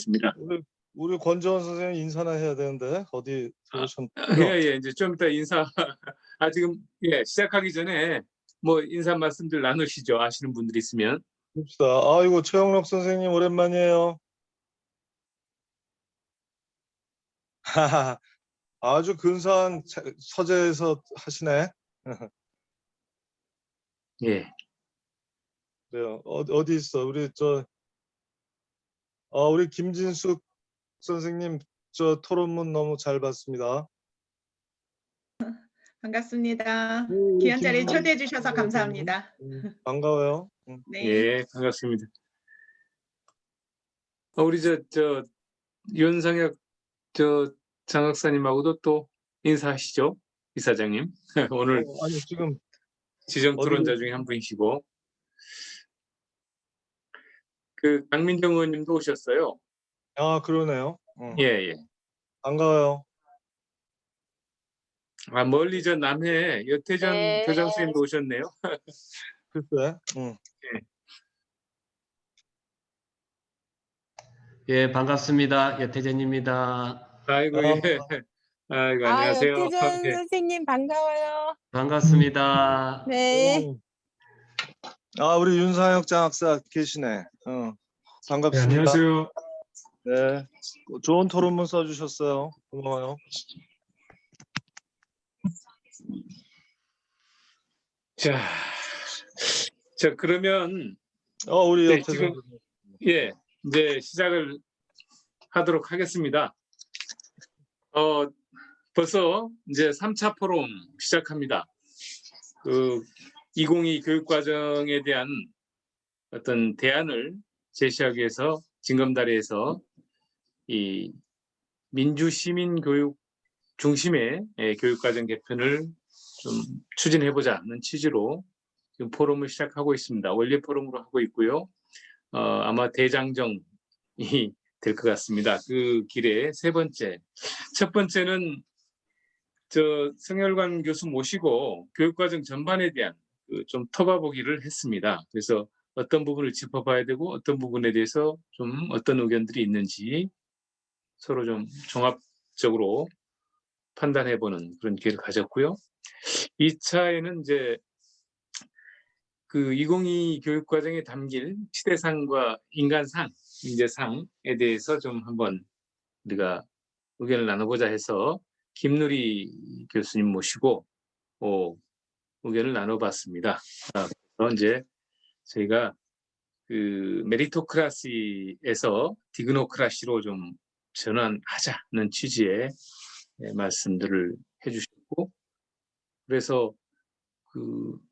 있습니다. 우리 권재원 선생님 인사나 해야 되는데 어디 들어오셨나요? 예, 이제 좀 이따 인사. 지금 시작하기 전에 뭐 인사 말씀들 나누시죠. 아시는 분들이 있으면. 봅시다. 아이고 최영록 선생님 오랜만이에요. 아주 근사한 서재에서 하시네. 예. 그래요. 어디 있어? 우리 김진숙 선생님 토론문 너무 잘 봤습니다. 반갑습니다. 귀한 자리에 초대해 주셔서 감사합니다. 반가워요. 네. 예, 반갑습니다. 우리 윤상혁 장학사님하고도 또 인사하시죠, 이사장님. 오늘 아니 지금 지정 토론자 중에 한 분이시고, 그 강민정 의원님도 오셨어요. 아 그러네요. 예. 반가워요. 멀리 남해 여태전 네. 교장 선생님도 오셨네요. 글쎄. 예, 반갑습니다. 여태전입니다. 아이고, 예. 아이고, 안녕하세요. 여태전 예. 선생님 반가워요. 반갑습니다. 네. 우리 윤상혁 장학사 계시네. 반갑습니다. 네, 안녕하세요. 네. 좋은 토론문 써주셨어요. 고마워요. 자, 그러면 우리 네, 여태전 지금 이제 시작을 하도록 하겠습니다. 벌써 이제 3차 포럼 시작합니다. 2022 교육과정에 대한 어떤 대안을 제시하기 위해서 징검다리에서 이 민주시민교육 중심의 교육과정 개편을 좀 추진해보자는 취지로 지금 포럼을 시작하고 있습니다. 원래 포럼으로 하고 있고요. 아마 대장정이 될 것 같습니다. 그 길의 세 번째. 첫 번째는 성열관 교수 모시고 교육과정 전반에 대한 좀 터봐보기를 했습니다. 그래서 어떤 부분을 짚어봐야 되고 어떤 부분에 대해서 좀 어떤 의견들이 있는지 서로 좀 종합적으로 판단해보는 그런 기회를 가졌고요. 2차에는 이제 2022 교육과정에 담길 시대상과 인간상, 인재상에 대해서 좀 한번 우리가 의견을 나눠보자 해서 김누리 교수님 모시고 의견을 나눠봤습니다. 그래서 이제 저희가 메리토크라시에서 디그노크라시로 좀 전환하자는 취지의 말씀들을 해주셨고, 그래서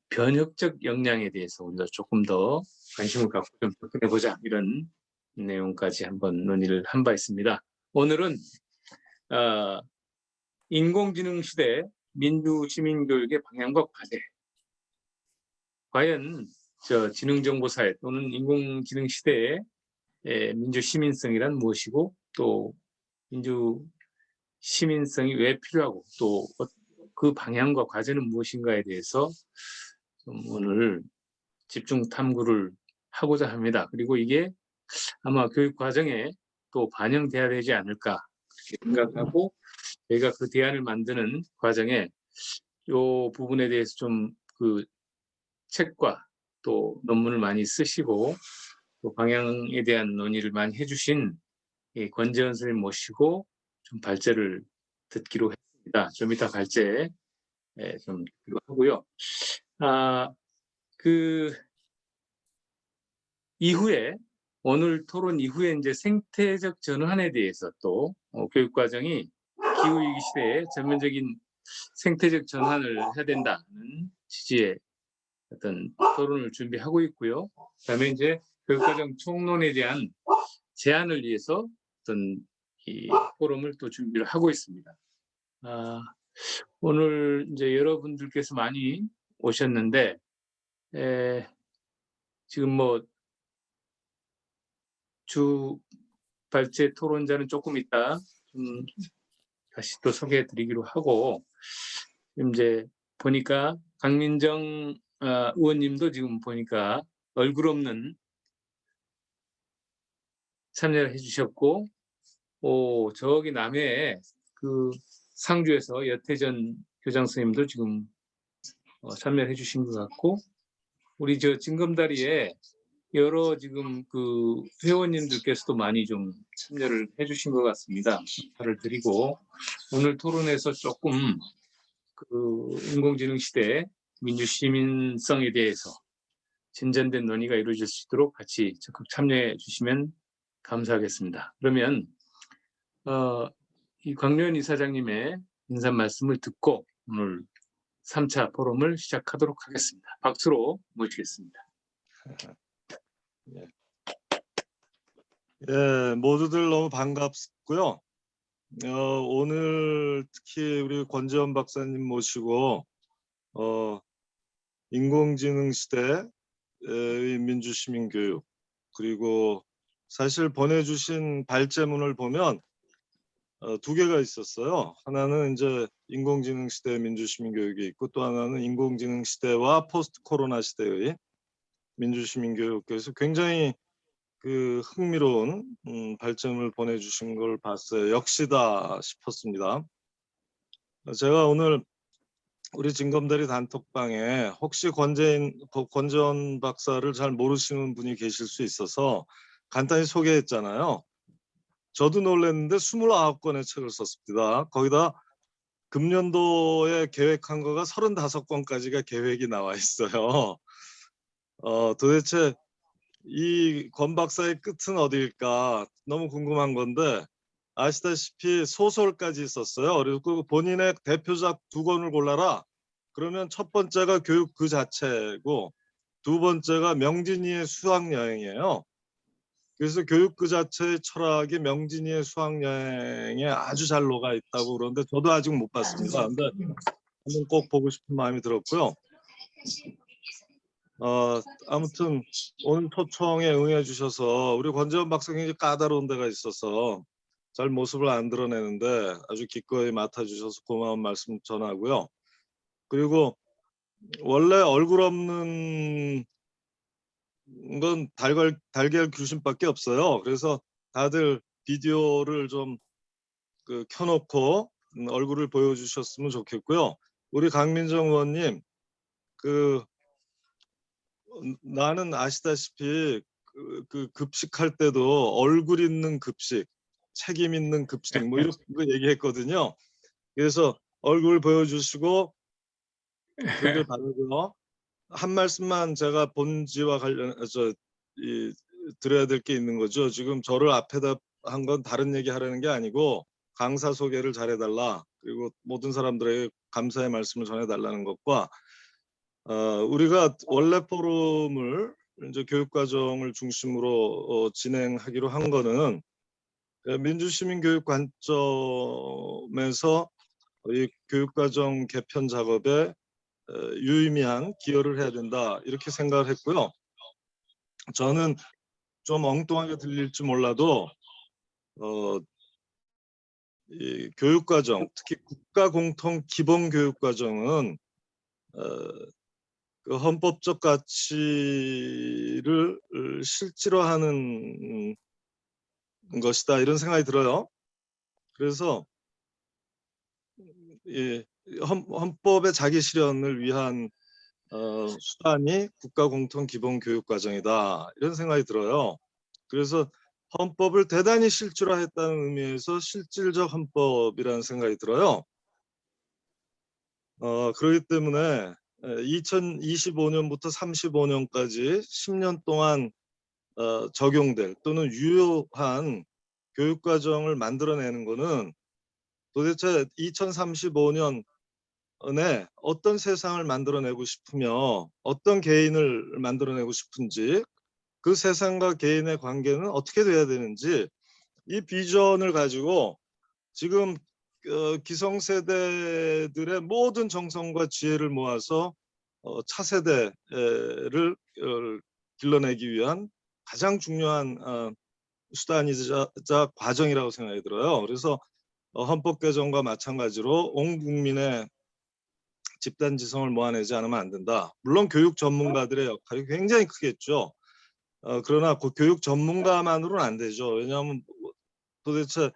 변혁적 역량에 대해서 우리가 조금 더 관심을 갖고 좀 접근해보자, 이런 내용까지 한번 논의를 한 바 있습니다. 오늘은 인공지능 시대 민주시민교육의 방향과 과제, 과연 지능정보사회 또는 인공지능 시대의 민주시민성이란 무엇이고, 또 민주시민성이 왜 필요하고 또 그 방향과 과제는 무엇인가에 대해서 좀 오늘 집중 탐구를 하고자 합니다. 그리고 이게 아마 교육 과정에 또 반영돼야 되지 않을까 생각하고, 저희가 그 대안을 만드는 과정에 이 부분에 대해서 좀 책과 또 논문을 많이 쓰시고 또 방향에 대한 논의를 많이 해주신 권재원 선생님 모시고 좀 발제를 듣기로 했습니다. 좀 이따 발제 좀 듣기로 하고요. 이후에 오늘 토론 이후에 이제 생태적 전환에 대해서 또 교육과정이 기후위기 시대에 전면적인 생태적 전환을 해야 된다는 취지의 어떤 토론을 준비하고 있고요. 그다음에 이제 교육과정 총론에 대한 제안을 위해서 어떤 이 포럼을 또 준비를 하고 있습니다. 오늘 이제 여러분들께서 많이 오셨는데 지금 주 발제 토론자는 조금 있다 다시 또 소개해드리기로 하고, 이제 보니까 강민정 의원님도 지금 보니까 얼굴 없는 참여를 해주셨고, 저기 남해에 그 상주에서 여태전 교장 선생님도 지금 참여해 주신 것 같고, 우리 저 징검다리에 여러 지금 그 회원님들께서도 많이 좀 참여를 해주신 것 같습니다. 감사를 드리고, 오늘 토론에서 조금 그 인공지능 시대 민주시민성에 대해서 진전된 논의가 이루어질 수 있도록 같이 적극 참여해 주시면 감사하겠습니다. 그러면 이 광료현 이사장님의 인사 말씀을 듣고 오늘 3차 포럼을 시작하도록 하겠습니다. 박수로 모시겠습니다. 예, 모두들 너무 반갑고요. 오늘 특히 우리 권지원 박사님 모시고 인공지능 시대의 민주시민교육, 그리고 사실 보내주신 발제문을 보면 두 개가 있었어요. 하나는 이제 인공지능 시대의 민주시민교육이 있고, 또 하나는 인공지능 시대와 포스트 코로나 시대의 민주시민교육. 그래서 굉장히 그 흥미로운 발제문을 보내주신 걸 봤어요. 역시다 싶었습니다. 제가 오늘 우리 징검다리 단톡방에 혹시 권재원 박사를 잘 모르시는 분이 계실 수 있어서 간단히 소개했잖아요. 저도 놀랐는데 29권의 책을 썼습니다. 거기다 금년도에 계획한 거가 35권까지가 계획이 나와 있어요. 도대체 이 권 박사의 끝은 어디일까 너무 궁금한 건데, 아시다시피 소설까지 있었어요. 그리고 본인의 대표작 2권을 골라라. 그러면 첫 번째가 교육 그 자체고, 두 번째가 명진이의 수학여행이에요. 그래서 교육 그 자체의 철학이 명진이의 수학여행에 아주 잘 녹아 있다고 그러는데, 저도 아직 못 봤습니다. 근데 한번 꼭 보고 싶은 마음이 들었고요. 아무튼 오늘 초청에 응해 주셔서, 우리 권재원 박사님이 굉장히 까다로운 데가 있어서 잘 모습을 안 드러내는데 아주 기꺼이 맡아주셔서 고마운 말씀 전하고요. 그리고 원래 얼굴 없는 건 달걀 귀신밖에 없어요. 그래서 다들 비디오를 좀 켜놓고 얼굴을 보여주셨으면 좋겠고요. 우리 강민정 의원님, 나는 아시다시피 그 급식할 때도 얼굴 있는 급식, 책임 있는 급식 뭐 이렇게 얘기했거든요. 그래서 얼굴 보여주시고 그러길 바라고요. 한 말씀만 제가 본지와 관련해서 드려야 될 게 있는 거죠. 지금 저를 앞에다 한 건 다른 얘기 하려는 게 아니고, 강사 소개를 잘해달라, 그리고 모든 사람들에게 감사의 말씀을 전해달라는 것과, 우리가 원래 포럼을 이제 교육과정을 중심으로 진행하기로 한 거는 민주시민교육 관점에서 이 교육과정 개편 작업에 유의미한 기여를 해야 된다, 이렇게 생각을 했고요. 저는 좀 엉뚱하게 들릴지 몰라도 이 교육과정, 특히 국가공통 기본교육과정은 그 헌법적 가치를 실질화하는 것이다, 이런 생각이 들어요. 그래서 이 헌법의 자기 실현을 위한 수단이 국가공통 기본교육과정이다, 이런 생각이 들어요. 그래서 헌법을 대단히 실질화했다는 의미에서 실질적 헌법이라는 생각이 들어요. 그렇기 때문에 2025년부터 35년까지 10년 동안 적용될 또는 유효한 교육과정을 만들어내는 것은 도대체 2035년에 어떤 세상을 만들어내고 싶으며 어떤 개인을 만들어내고 싶은지, 그 세상과 개인의 관계는 어떻게 돼야 되는지, 이 비전을 가지고 지금 기성세대들의 모든 정성과 지혜를 모아서 차세대를 길러내기 위한 가장 중요한 수단이자 과정이라고 생각이 들어요. 그래서 헌법 개정과 마찬가지로 온 국민의 집단 지성을 모아내지 않으면 안 된다. 물론 교육 전문가들의 역할이 굉장히 크겠죠. 그러나 그 교육 전문가만으로는 안 되죠. 왜냐하면 도대체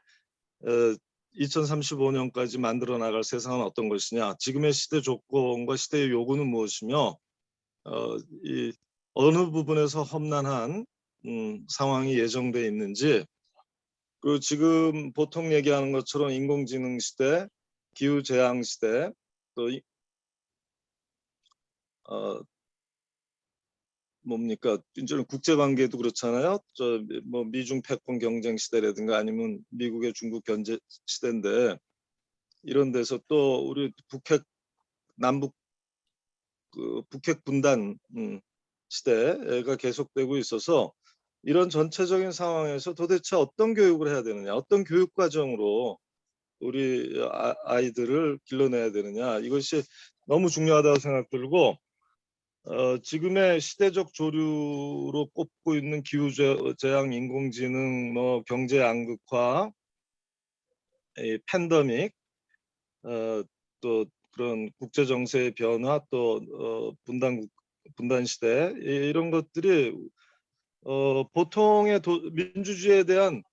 2035년까지 만들어 나갈 세상은 어떤 것이냐, 지금의 시대 조건과 시대의 요구는 무엇이며 이 어느 부분에서 험난한 상황이 예정돼 있는지, 그리고 지금 보통 얘기하는 것처럼 인공지능 시대, 기후재앙 시대, 또 뭡니까, 이제는 국제관계도 그렇잖아요. 뭐 미중 패권 경쟁 시대라든가 아니면 미국의 중국 견제 시대인데, 이런 데서 또 우리 남북 북핵 분단 시대가 계속되고 있어서, 이런 전체적인 상황에서 도대체 어떤 교육을 해야 되느냐, 어떤 교육 과정으로 우리 아이들을 길러내야 되느냐, 이것이 너무 중요하다고 생각 들고, 지금의 시대적 조류로 꼽고 있는 기후재앙, 인공지능, 뭐 경제 양극화, 이 팬데믹, 또 그런 국제 정세의 변화, 또 분단 시대, 이런 것들이 보통의 민주주의에 대한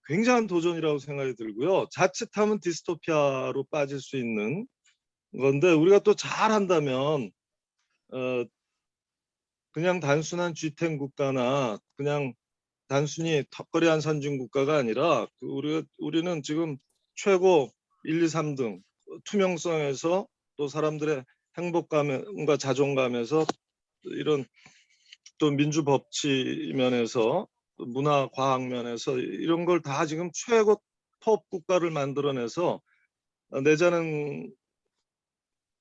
굉장한 도전이라고 생각이 들고요. 자칫하면 디스토피아로 빠질 수 있는 건데, 우리가 또 잘한다면 그냥 단순한 G10 국가나 그냥 단순히 턱걸이한 선진 국가가 아니라, 우리는 지금 최고 1, 2, 3등 투명성에서, 또 사람들의 행복감과 자존감에서, 이런 또 민주법치 면에서, 또 문화 과학 면에서, 이런 걸 다 지금 최고 톱 국가를 만들어내서 내자는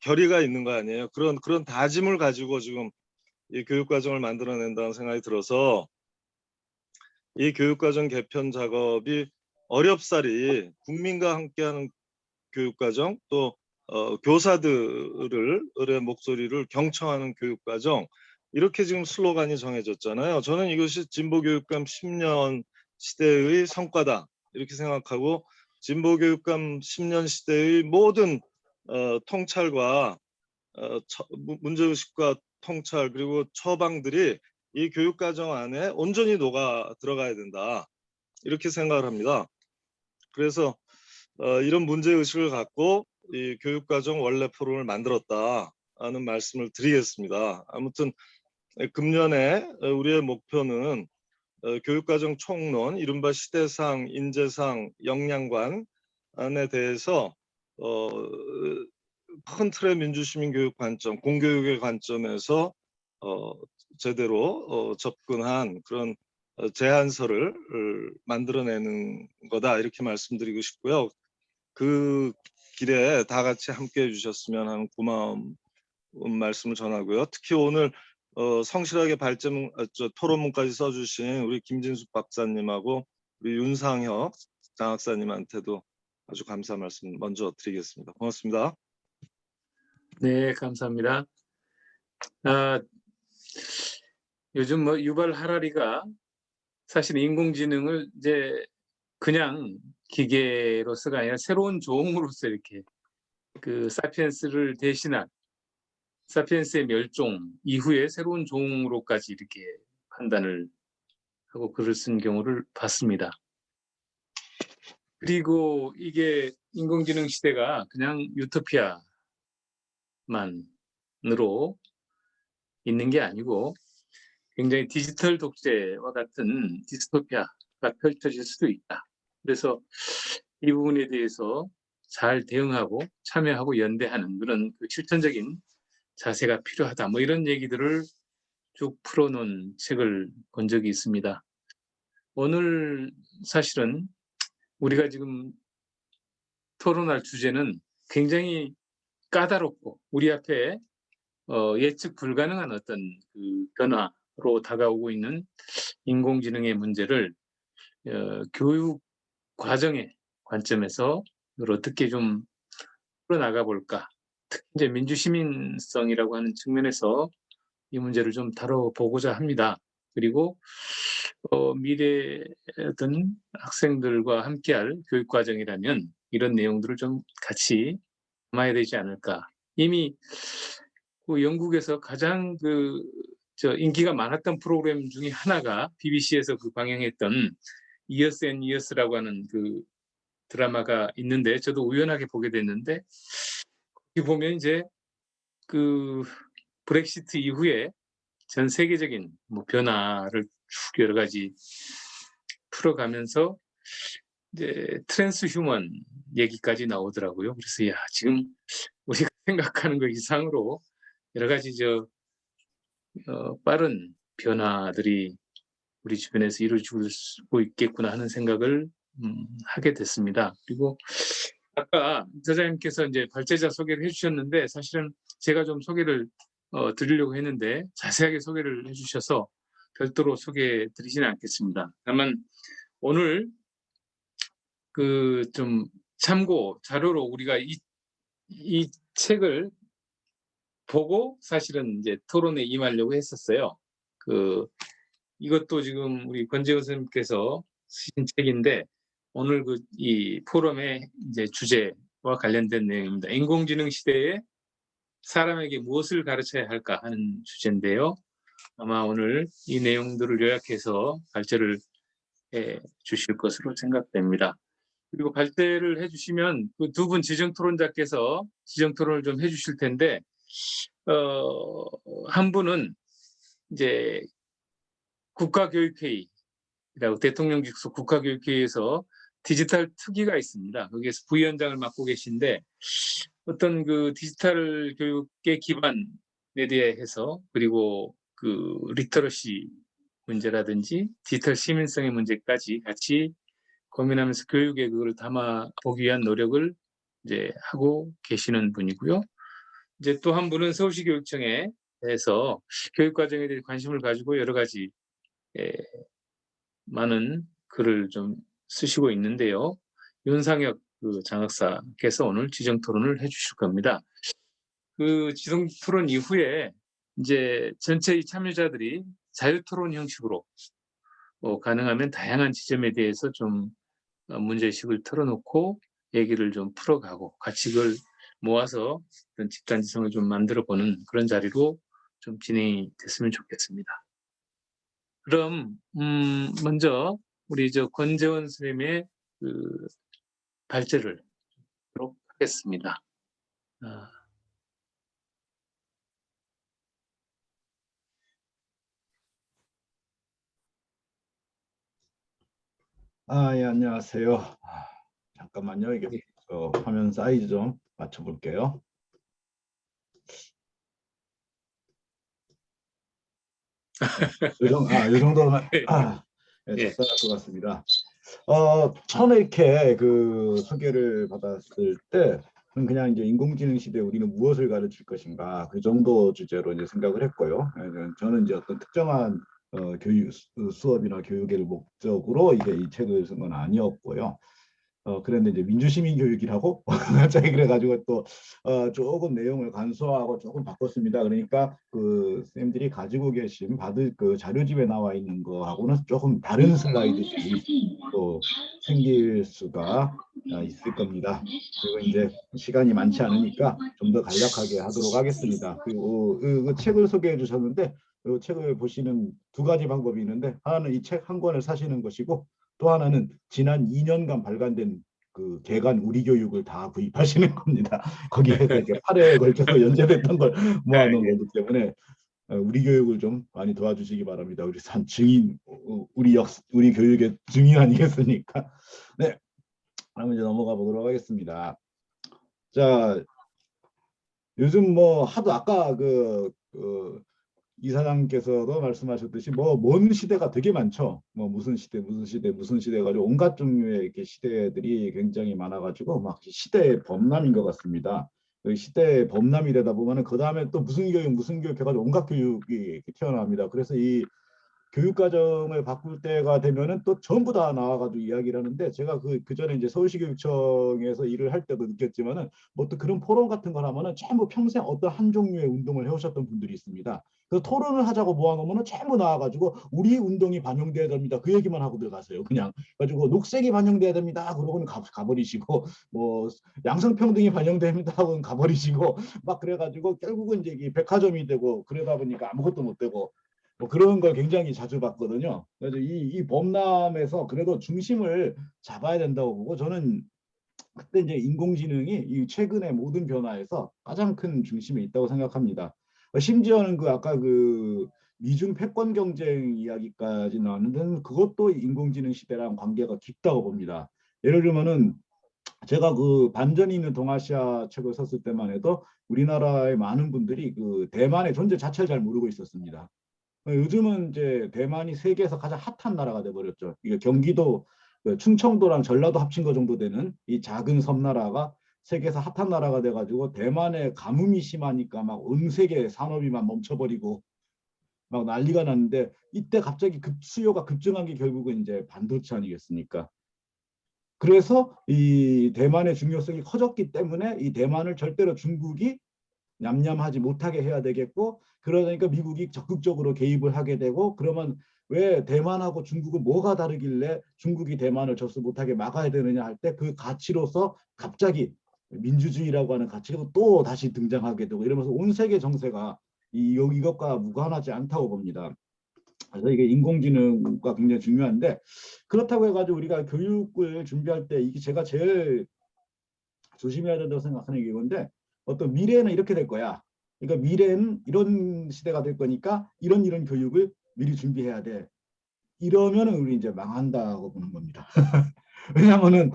결의가 있는 거 아니에요. 그런 다짐을 가지고 지금 이 교육과정을 만들어낸다는 생각이 들어서, 이 교육과정 개편 작업이 어렵사리 국민과 함께하는 교육과정, 또 교사들의 목소리를 경청하는 교육과정, 이렇게 지금 슬로건이 정해졌잖아요. 저는 이것이 진보교육감 10년 시대의 성과다, 이렇게 생각하고, 진보교육감 10년 시대의 모든 통찰과 문제의식과 통찰, 그리고 처방들이 이 교육과정 안에 온전히 녹아 들어가야 된다, 이렇게 생각을 합니다. 그래서 이런 문제의식을 갖고 이 교육과정 원래 포럼을 만들었다는 말씀을 드리겠습니다. 아무튼 금년에 우리의 목표는 교육과정 총론, 이른바 시대상, 인재상, 역량관에 대해서 큰 틀의 민주시민 교육 관점, 공교육의 관점에서 제대로 접근한 그런 제안서를 만들어내는 거다, 이렇게 말씀드리고 싶고요. 그 길에 다 같이 함께해 주셨으면 하는 고마운 말씀을 전하고요. 특히 오늘 성실하게 토론문까지 써주신 우리 김진숙 박사님하고 우리 윤상혁 장학사님한테도 아주 감사 말씀 먼저 드리겠습니다. 고맙습니다. 네, 감사합니다. 요즘 뭐 유발 하라리가 사실 인공지능을 이제 그냥 기계로서가 아니라 새로운 종으로서 이렇게 그 사피엔스를 대신한, 사피엔스의 멸종 이후에 새로운 종으로까지 이렇게 판단을 하고 글을 쓴 경우를 봤습니다. 그리고 이게 인공지능 시대가 그냥 유토피아만으로 있는 게 아니고, 굉장히 디지털 독재와 같은 디스토피아가 펼쳐질 수도 있다. 그래서 이 부분에 대해서 잘 대응하고 참여하고 연대하는 그런 그 실천적인 자세가 필요하다, 뭐 이런 얘기들을 쭉 풀어놓은 책을 본 적이 있습니다. 오늘 사실은 우리가 지금 토론할 주제는 굉장히 까다롭고 우리 앞에 예측 불가능한 어떤 그 변화로 다가오고 있는 인공지능의 문제를 교육 과정의 관점에서 어떻게 좀 풀어나가 볼까. 특히 이제 민주시민성이라고 하는 측면에서 이 문제를 좀 다뤄보고자 합니다. 그리고 미래 어떤 학생들과 함께할 교육 과정이라면 이런 내용들을 좀 같이 담아야 되지 않을까. 이미 그 영국에서 가장 그 저 인기가 많았던 프로그램 중에 하나가 BBC에서 그 방영했던 Years and Years라고 하는 그 드라마가 있는데 저도 우연하게 보게 됐는데 거기 보면 이제 그 브렉시트 이후에 전 세계적인 뭐 변화를 쭉 여러 가지 풀어가면서 이제 트랜스 휴먼 얘기까지 나오더라고요. 그래서 야, 지금 우리가 생각하는 것 이상으로 여러 가지 빠른 변화들이 우리 주변에서 이루어지고 있겠구나 하는 생각을 하게 됐습니다. 그리고 아까 저자님께서 이제 발제자 소개를 해주셨는데 사실은 제가 좀 소개를 드리려고 했는데 자세하게 소개를 해주셔서 별도로 소개해 드리지는 않겠습니다. 다만 오늘 그 좀 참고 자료로 우리가 이 책을 보고 사실은 이제 토론에 임하려고 했었어요. 이것도 지금 우리 권재훈 선생님께서 쓰신 책인데 오늘 이 포럼의 이제 주제와 관련된 내용입니다. 인공지능 시대에 사람에게 무엇을 가르쳐야 할까 하는 주제인데요. 아마 오늘 이 내용들을 요약해서 발제를 해 주실 것으로 생각됩니다. 그리고 발제를 해주시면 그 두 분 지정토론자께서 지정토론을 좀 해주실 텐데 한 분은 이제 국가교육회의라고 대통령 직속 국가교육회의에서 디지털 특위가 있습니다. 거기에서 부위원장을 맡고 계신데 어떤 그 디지털 교육의 기반에 대해서 그리고 그 리터러시 문제라든지 디지털 시민성의 문제까지 같이 고민하면서 교육에 그걸 담아보기 위한 노력을 이제 하고 계시는 분이고요. 이제 또 한 분은 서울시 교육청에 대해서 교육 과정에 대해 관심을 가지고 여러 가지 많은 글을 좀 쓰시고 있는데요. 윤상혁 그 장학사께서 오늘 지정 토론을 해주실 겁니다. 그 지정 토론 이후에 이제 전체 참여자들이 자유 토론 형식으로 가능하면 다양한 지점에 대해서 좀 문제의식을 털어놓고 얘기를 좀 풀어가고 같이 그걸 모아서 그런 집단지성을 좀 만들어보는 그런 자리로 좀 진행이 됐으면 좋겠습니다. 그럼 먼저 우리 권재원 선생님의 그 발제를 하도록 하겠습니다. 예, 안녕하세요. 잠깐만요. 이게 화면 사이즈 좀 맞춰볼게요. 이 정도면 예. 적당할 것 같습니다. 처음에 이렇게 그 소개를 받았을 때 그냥 이제 인공지능 시대에 우리는 무엇을 가르칠 것인가 그 정도 주제로 이제 생각을 했고요. 저는 이제 어떤 특정한 교육 수업이나 교육의 목적으로 이제 이 책을 쓴 건 아니었고요. 그런데 이제 민주시민 교육이라고 갑자기 그래가지고 또 조금 내용을 간소화하고 조금 바꿨습니다. 그러니까 그 쌤들이 가지고 계신 받을 그 자료집에 나와 있는 거하고는 조금 다른 슬라이드들이 또 생길 수가 있을 겁니다. 그리고 이제 시간이 많지 않으니까 좀 더 간략하게 하도록 하겠습니다. 그리고 그 책을 소개해 주셨는데 이 책을 보시는 두 가지 방법이 있는데 하나는 이 책 한 권을 사시는 것이고 또 하나는 지난 2년간 발간된 그 개간 우리 교육을 다 구입하시는 겁니다. 거기에서 이렇게 8회에 걸쳐서 연재됐던 걸 모아놓은 거기 때문에 우리 교육을 좀 많이 도와주시기 바랍니다. 우리 산 증인, 우리 교육의 증인 아니겠습니까? 네, 그럼 이제 넘어가 보도록 하겠습니다. 자, 요즘 뭐 하도 아까 이사장께서도 말씀하셨듯이 먼 시대가 되게 많죠. 무슨 시대 가지고 온갖 종류의 이렇게 시대들이 굉장히 많아가지고 막 시대의 범람인 것 같습니다. 시대의 범람이 되다 보면은 그 다음에 또 무슨 교육 해가지고 온갖 교육이 튀어나옵니다. 그래서 이 교육과정을 바꿀 때가 되면은 또 전부 다 나와가지고 이야기를 하는데 제가 그 전에 이제 서울시 교육청에서 일을 할 때도 느꼈지만은 뭐 또 그런 포럼 같은 걸 하면은 전부 평생 어떤 한 종류의 운동을 해오셨던 분들이 있습니다. 그래서 토론을 하자고 모아놓으면은 전부 나와가지고 우리 운동이 반영돼야 됩니다. 그 얘기만 하고 들어가세요. 그냥 가지고 녹색이 반영돼야 됩니다. 그러고는 가버리시고 뭐 양성평등이 반영됩니다. 하고는 가버리시고 막 그래가지고 결국은 이제 이 백화점이 되고 그러다 보니까 아무것도 못 되고 뭐 그런 걸 굉장히 자주 봤거든요. 그래서 이 범람에서 그래도 중심을 잡아야 된다고 보고 저는 그때 이제 인공지능이 이 최근의 모든 변화에서 가장 큰 중심에 있다고 생각합니다. 심지어는 그 아까 그 미중 패권 경쟁 이야기까지 나왔는데 그것도 인공지능 시대랑 관계가 깊다고 봅니다. 예를 들면은 제가 그 반전이 있는 동아시아 책을 썼을 때만 해도 우리나라의 많은 분들이 그 대만의 존재 자체를 잘 모르고 있었습니다. 요즘은 이제 대만이 세계에서 가장 핫한 나라가 돼버렸죠. 이게 경기도 그 충청도랑 전라도 합친 거 정도 되는 이 작은 섬나라가 세계에서 핫한 나라가 돼가지고 대만에 가뭄이 심하니까 막 온 세계 산업이 막 멈춰버리고 막 난리가 났는데 이때 갑자기 수요가 급증한 게 결국은 이제 반도체 아니겠습니까? 그래서 이 대만의 중요성이 커졌기 때문에 이 대만을 절대로 중국이 냠냠하지 못하게 해야 되겠고 그러니까 미국이 적극적으로 개입을 하게 되고 그러면 왜 대만하고 중국은 뭐가 다르길래 중국이 대만을 접수 못하게 막아야 되느냐 할 때 그 가치로서 갑자기 민주주의라고 하는 가치가 또 다시 등장하게 되고 이러면서 온 세계 정세가 이것과 무관하지 않다고 봅니다. 그래서 이게 인공지능과 굉장히 중요한데 그렇다고 해가지고 우리가 교육을 준비할 때 이게 제가 제일 조심해야 된다고 생각하는 게 이건데 어떤 미래는 이렇게 될 거야. 그러니까 미래는 이런 시대가 될 거니까 이런 교육을 미리 준비해야 돼. 이러면은 우리 이제 망한다고 보는 겁니다. 왜냐하면은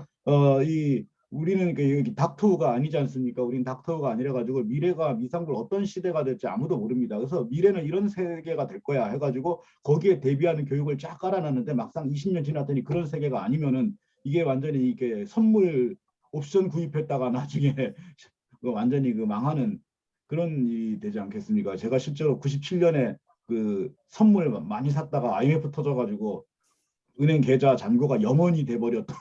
이 우리는 그 여기 닥터우가 아니지 않습니까? 우리는 닥터우가 아니라 가지고 미래가 미상불 어떤 시대가 될지 아무도 모릅니다. 그래서 미래는 이런 세계가 될 거야 해가지고 거기에 대비하는 교육을 쫙 깔아놨는데 막상 20년 지났더니 그런 세계가 아니면은 이게 완전히 이게 선물 옵션 구입했다가 나중에 완전히 그 망하는 그런 일이 되지 않겠습니까? 제가 실제로 97년에 그 선물 많이 샀다가 IMF 터져가지고 은행 계좌 잔고가 0원이 돼버렸던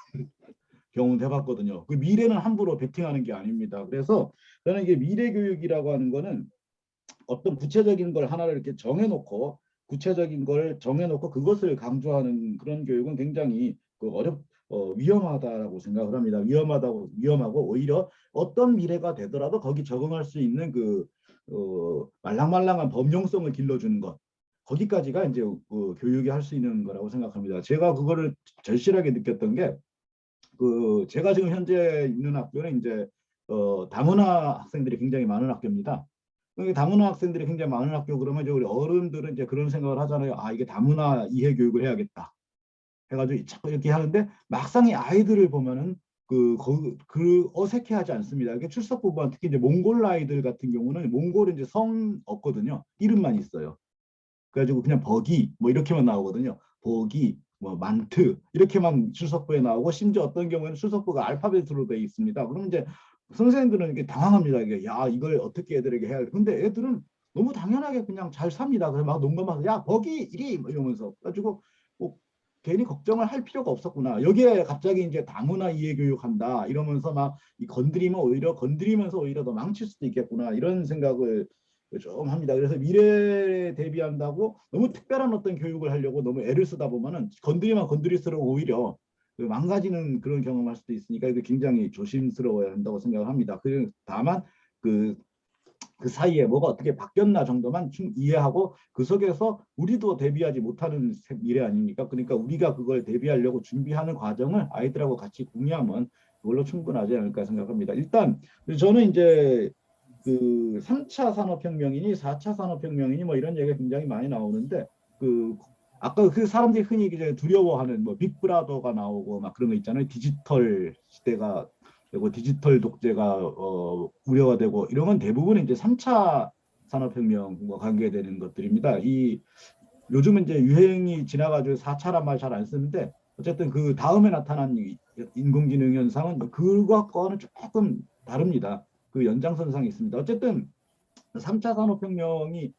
경우도 해봤거든요. 그 미래는 함부로 베팅하는 게 아닙니다. 그래서 저는 이게 미래 교육이라고 하는 거는 어떤 구체적인 걸 하나를 이렇게 정해놓고 구체적인 걸 정해놓고 그것을 강조하는 그런 교육은 굉장히 위험하다라고 생각을 합니다. 위험하고 오히려 어떤 미래가 되더라도 거기 적응할 수 있는 그 말랑말랑한 범용성을 길러주는 것. 거기까지가 이제 교육이 할 수 있는 거라고 생각합니다. 제가 그거를 절실하게 느꼈던 게 제가 지금 현재 있는 학교는 이제 다문화 학생들이 굉장히 많은 학교입니다. 다문화 학생들이 굉장히 많은 학교 그러면 이제 우리 어른들은 이제 그런 생각을 하잖아요. 아 이게 다문화 이해 교육을 해야겠다. 해가지고 자꾸 이렇게 하는데 막상 이 아이들을 보면은 그 어색해하지 않습니다. 이게 출석부만 특히 이제 몽골 아이들 같은 경우는 몽골은 이제 성 없거든요. 이름만 있어요. 그래가지고 그냥 버기 뭐 이렇게만 나오거든요. 버기 뭐 만트 이렇게만 출석부에 나오고 심지어 어떤 경우에는 출석부가 알파벳으로 되어 있습니다. 그러면 이제 선생님들은 이게 당황합니다. 이게 야 이걸 어떻게 애들에게 해야 돼? 근데 애들은 너무 당연하게 그냥 잘 삽니다. 그래서 막 농담하면서 야 버기 이리 뭐 이러면서 가지고 뭐 괜히 걱정을 할 필요가 없었구나. 여기에 갑자기 이제 다문화 이해 교육한다 이러면서 막 건드리면서 오히려 더 망칠 수도 있겠구나 이런 생각을 좀 합니다. 그래서 미래에 대비한다고 너무 특별한 어떤 교육을 하려고 너무 애를 쓰다 보면은 건드리면 건드릴수록 오히려 망가지는 그런 경험할 수도 있으니까 이거 굉장히 조심스러워야 한다고 생각을 합니다. 다만 그 사이에 뭐가 어떻게 바뀌었나 정도만 이해하고 그 속에서 우리도 대비하지 못하는 미래 아닙니까? 그러니까 우리가 그걸 대비하려고 준비하는 과정을 아이들하고 같이 공유하면 그걸로 충분하지 않을까 생각합니다. 일단 저는 이제 그 3차 산업혁명이니 4차 산업혁명이니 뭐 이런 얘기가 굉장히 많이 나오는데 아까 그 사람들이 흔히 이제 두려워하는 뭐 빅브라더가 나오고 막 그런 거 있잖아요. 디지털 시대가 되고 디지털 독재가 우려가 되고 이런 건 대부분 이제 3차 산업혁명과 관계되는 것들입니다. 요즘은 이제 유행이 지나가지고 4차란 말 잘 안 쓰는데 어쨌든 그 다음에 나타난 인공지능 현상은 그것과는 조금 다릅니다. 그 연장선상이 있습니다. 어쨌든 3차 산업혁명이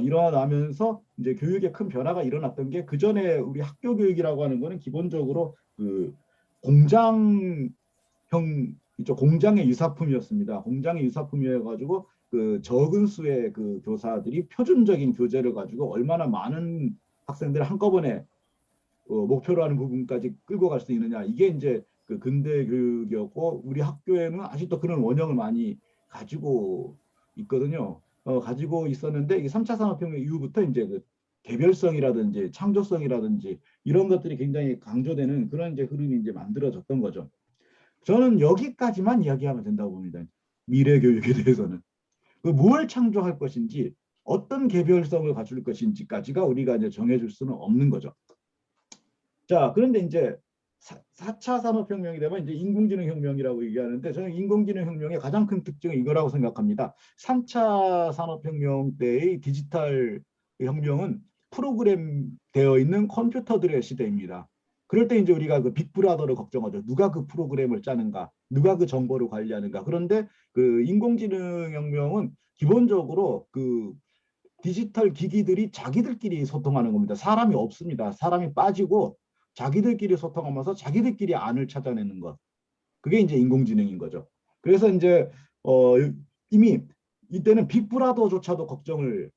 일어나면서 이제 교육에 큰 변화가 일어났던 게 그 전에 우리 학교 교육이라고 하는 거는 기본적으로 그 공장형 공장의 유사품이었습니다. 공장의 유사품이어가지고 그 적은 수의 그 교사들이 표준적인 교재를 가지고 얼마나 많은 학생들을 한꺼번에 목표로 하는 부분까지 끌고 갈 수 있느냐 이게 이제 그 근대 교육이었고 우리 학교에는 아직도 그런 원형을 많이 가지고 있거든요. 가지고 있었는데 이 3차 산업혁명 이후부터 이제 개별성이라든지 창조성이라든지 이런 것들이 굉장히 강조되는 그런 이제 흐름이 이제 만들어졌던 거죠. 저는 여기까지만 이야기하면 된다고 봅니다. 미래 교육에 대해서는 뭘 창조할 것인지 어떤 개별성을 갖출 것인지까지가 우리가 이제 정해줄 수는 없는 거죠. 자, 그런데 이제 4차 산업혁명이 되면 이제 인공지능혁명이라고 얘기하는데 저는 인공지능혁명의 가장 큰 특징은 이거라고 생각합니다. 3차 산업혁명 때의 디지털 혁명은 프로그램되어 있는 컴퓨터들의 시대입니다. 그럴 때 이제 우리가 그 빅브라더를 걱정하죠. 누가 그 프로그램을 짜는가, 누가 그 정보를 관리하는가. 그런데 그 인공지능혁명은 기본적으로 그 디지털 기기들이 자기들끼리 소통하는 겁니다. 사람이 없습니다. 사람이 빠지고 자기들끼리 소통하면서 자기들끼리 안을 찾아내는 것. 그게 이제 인공지능인 거죠. 그래서 이제 이미 이때는 빅브라더조차도 걱정을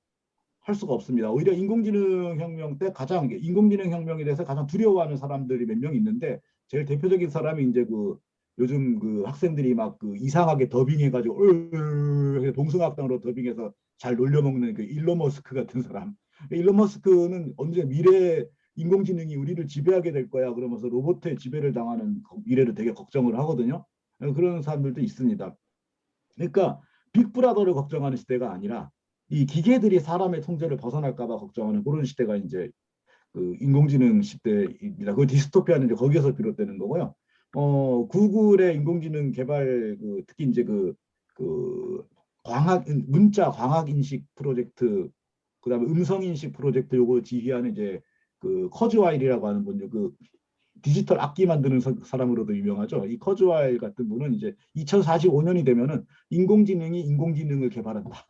할 수가 없습니다. 오히려 인공지능 혁명 때 가장 인공지능 혁명에 대해서 가장 두려워하는 사람들이 몇 명 있는데 제일 대표적인 사람이 이제 그 요즘 그 학생들이 막 그 이상하게 더빙해가지고 동성악당으로 더빙해서 잘 놀려먹는 그 일론 머스크 같은 사람. 일론 머스크는 언제 미래 인공지능이 우리를 지배하게 될 거야 그러면서 로봇의 지배를 당하는 미래를 되게 걱정을 하거든요. 그런 사람들도 있습니다. 그러니까 빅브라더를 걱정하는 시대가 아니라 이 기계들이 사람의 통제를 벗어날까 봐 걱정하는 그런 시대가 이제 그 인공지능 시대입니다. 그 디스토피아는 이제 거기에서 비롯되는 거고요. 구글의 인공지능 개발 특히 이제 그 문자 광학 인식 프로젝트, 그다음에 음성 인식 프로젝트 요거 지휘하는 이제 그 커즈와일이라고 하는 분들, 그 디지털 악기 만드는 사람으로도 유명하죠. 이 커즈와일 같은 분은 이제 2045년이 되면은 인공지능이 인공지능을 개발한다.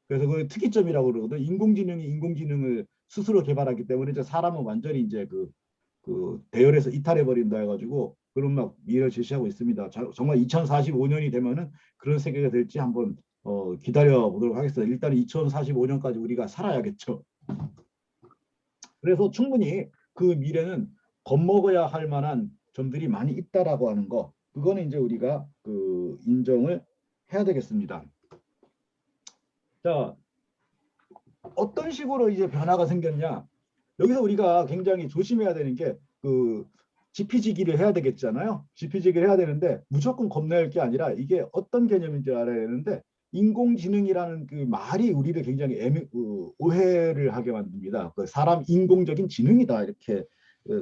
그래서 그 특이점이라고 그러거든. 인공지능이 인공지능을 스스로 개발하기 때문에 이제 사람은 완전히 이제 그 대열에서 이탈해 버린다 해가지고 그런 막 미래를 제시하고 있습니다. 정말 2045년이 되면은 그런 세계가 될지 한번 기다려 보도록 하겠습니다. 일단 2045년까지 우리가 살아야겠죠. 그래서 충분히 그 미래는 겁먹어야 할 만한 점들이 많이 있다라고 하는 거, 그거는 이제 우리가 그 인정을 해야 되겠습니다. 자, 어떤 식으로 이제 변화가 생겼냐? 여기서 우리가 굉장히 조심해야 되는 게 그 지피지기를 해야 되겠잖아요. 지피지기를 해야 되는데 무조건 겁낼 게 아니라 이게 어떤 개념인지 알아야 되는데 인공지능이라는 그 말이 우리를 굉장히 오해를 하게 만듭니다. 그 사람 인공적인 지능이다 이렇게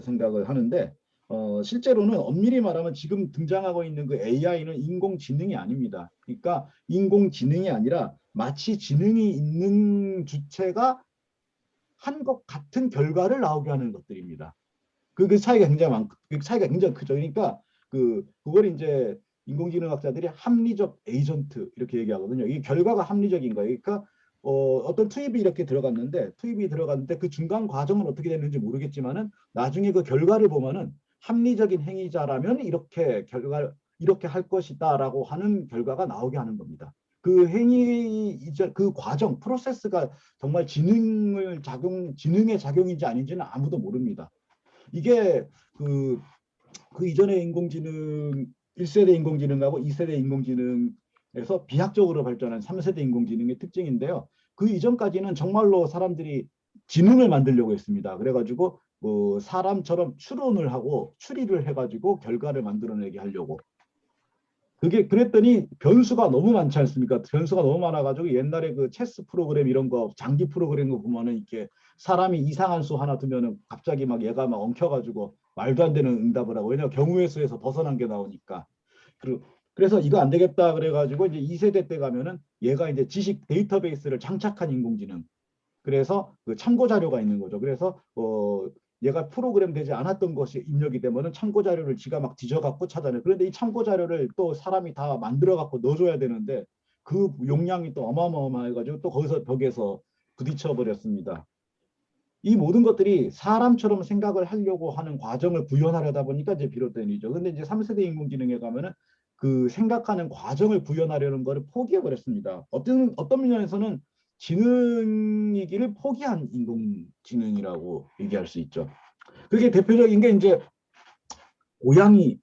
생각을 하는데 실제로는 엄밀히 말하면 지금 등장하고 있는 그 AI는 인공지능이 아닙니다. 그러니까 인공지능이 아니라 마치 지능이 있는 주체가 한 것 같은 결과를 나오게 하는 것들입니다. 그 차이가 굉장히 그 차이가 굉장히 크죠. 그러니까 그걸 이제 인공지능학자들이 합리적 에이전트 이렇게 얘기하거든요. 이 결과가 합리적인 거예요. 그러니까 어떤 투입이 이렇게 들어갔는데 그 중간 과정은 어떻게 됐는지 모르겠지만은 나중에 그 결과를 보면은 합리적인 행위자라면 이렇게 할 것이다라고 하는 결과가 나오게 하는 겁니다. 그 그 과정, 프로세스가 정말 지능의 작용인지 아닌지는 아무도 모릅니다. 이게 그 이전의 인공지능 1세대 인공지능하고 2세대 인공지능에서 비약적으로 발전한 3세대 인공지능의 특징인데요. 그 이전까지는 정말로 사람들이 지능을 만들려고 했습니다. 그래가지고 사람처럼 추론을 하고 추리를 해가지고 결과를 만들어내게 하려고. 그랬더니 변수가 너무 많지 않습니까? 변수가 너무 많아가지고 옛날에 그 체스 프로그램 이런 거 장기 프로그램 거 보면은 이렇게 사람이 이상한 수 하나 두면은 갑자기 막 얘가 막 엉켜가지고 말도 안 되는 응답을 하고, 왜냐면 경우의 수에서 벗어난 게 나오니까. 그래서 이거 안 되겠다 그래가지고 이제 2세대 때 가면은 얘가 이제 지식 데이터베이스를 장착한 인공지능. 그래서 그 참고 자료가 있는 거죠. 그래서 얘가 프로그램 되지 않았던 것이 입력이 되면은 참고 자료를 지가 막 뒤져갖고 찾아내. 그런데 이 참고 자료를 또 사람이 다 만들어갖고 넣어줘야 되는데 그 용량이 또 어마어마해가지고 또 거기서 벽에서 부딪혀 버렸습니다. 이 모든 것들이 사람처럼 생각을 하려고 하는 과정을 구현하려다 보니까 이제 비롯된 일이죠. 근데 이제 3세대 인공지능에 가면은 그 생각하는 과정을 구현하려는 거를 포기해 버렸습니다. 어떤 면에서는 지능이기를 포기한 인공지능이라고 얘기할 수 있죠. 그게 대표적인 게 이제 고양이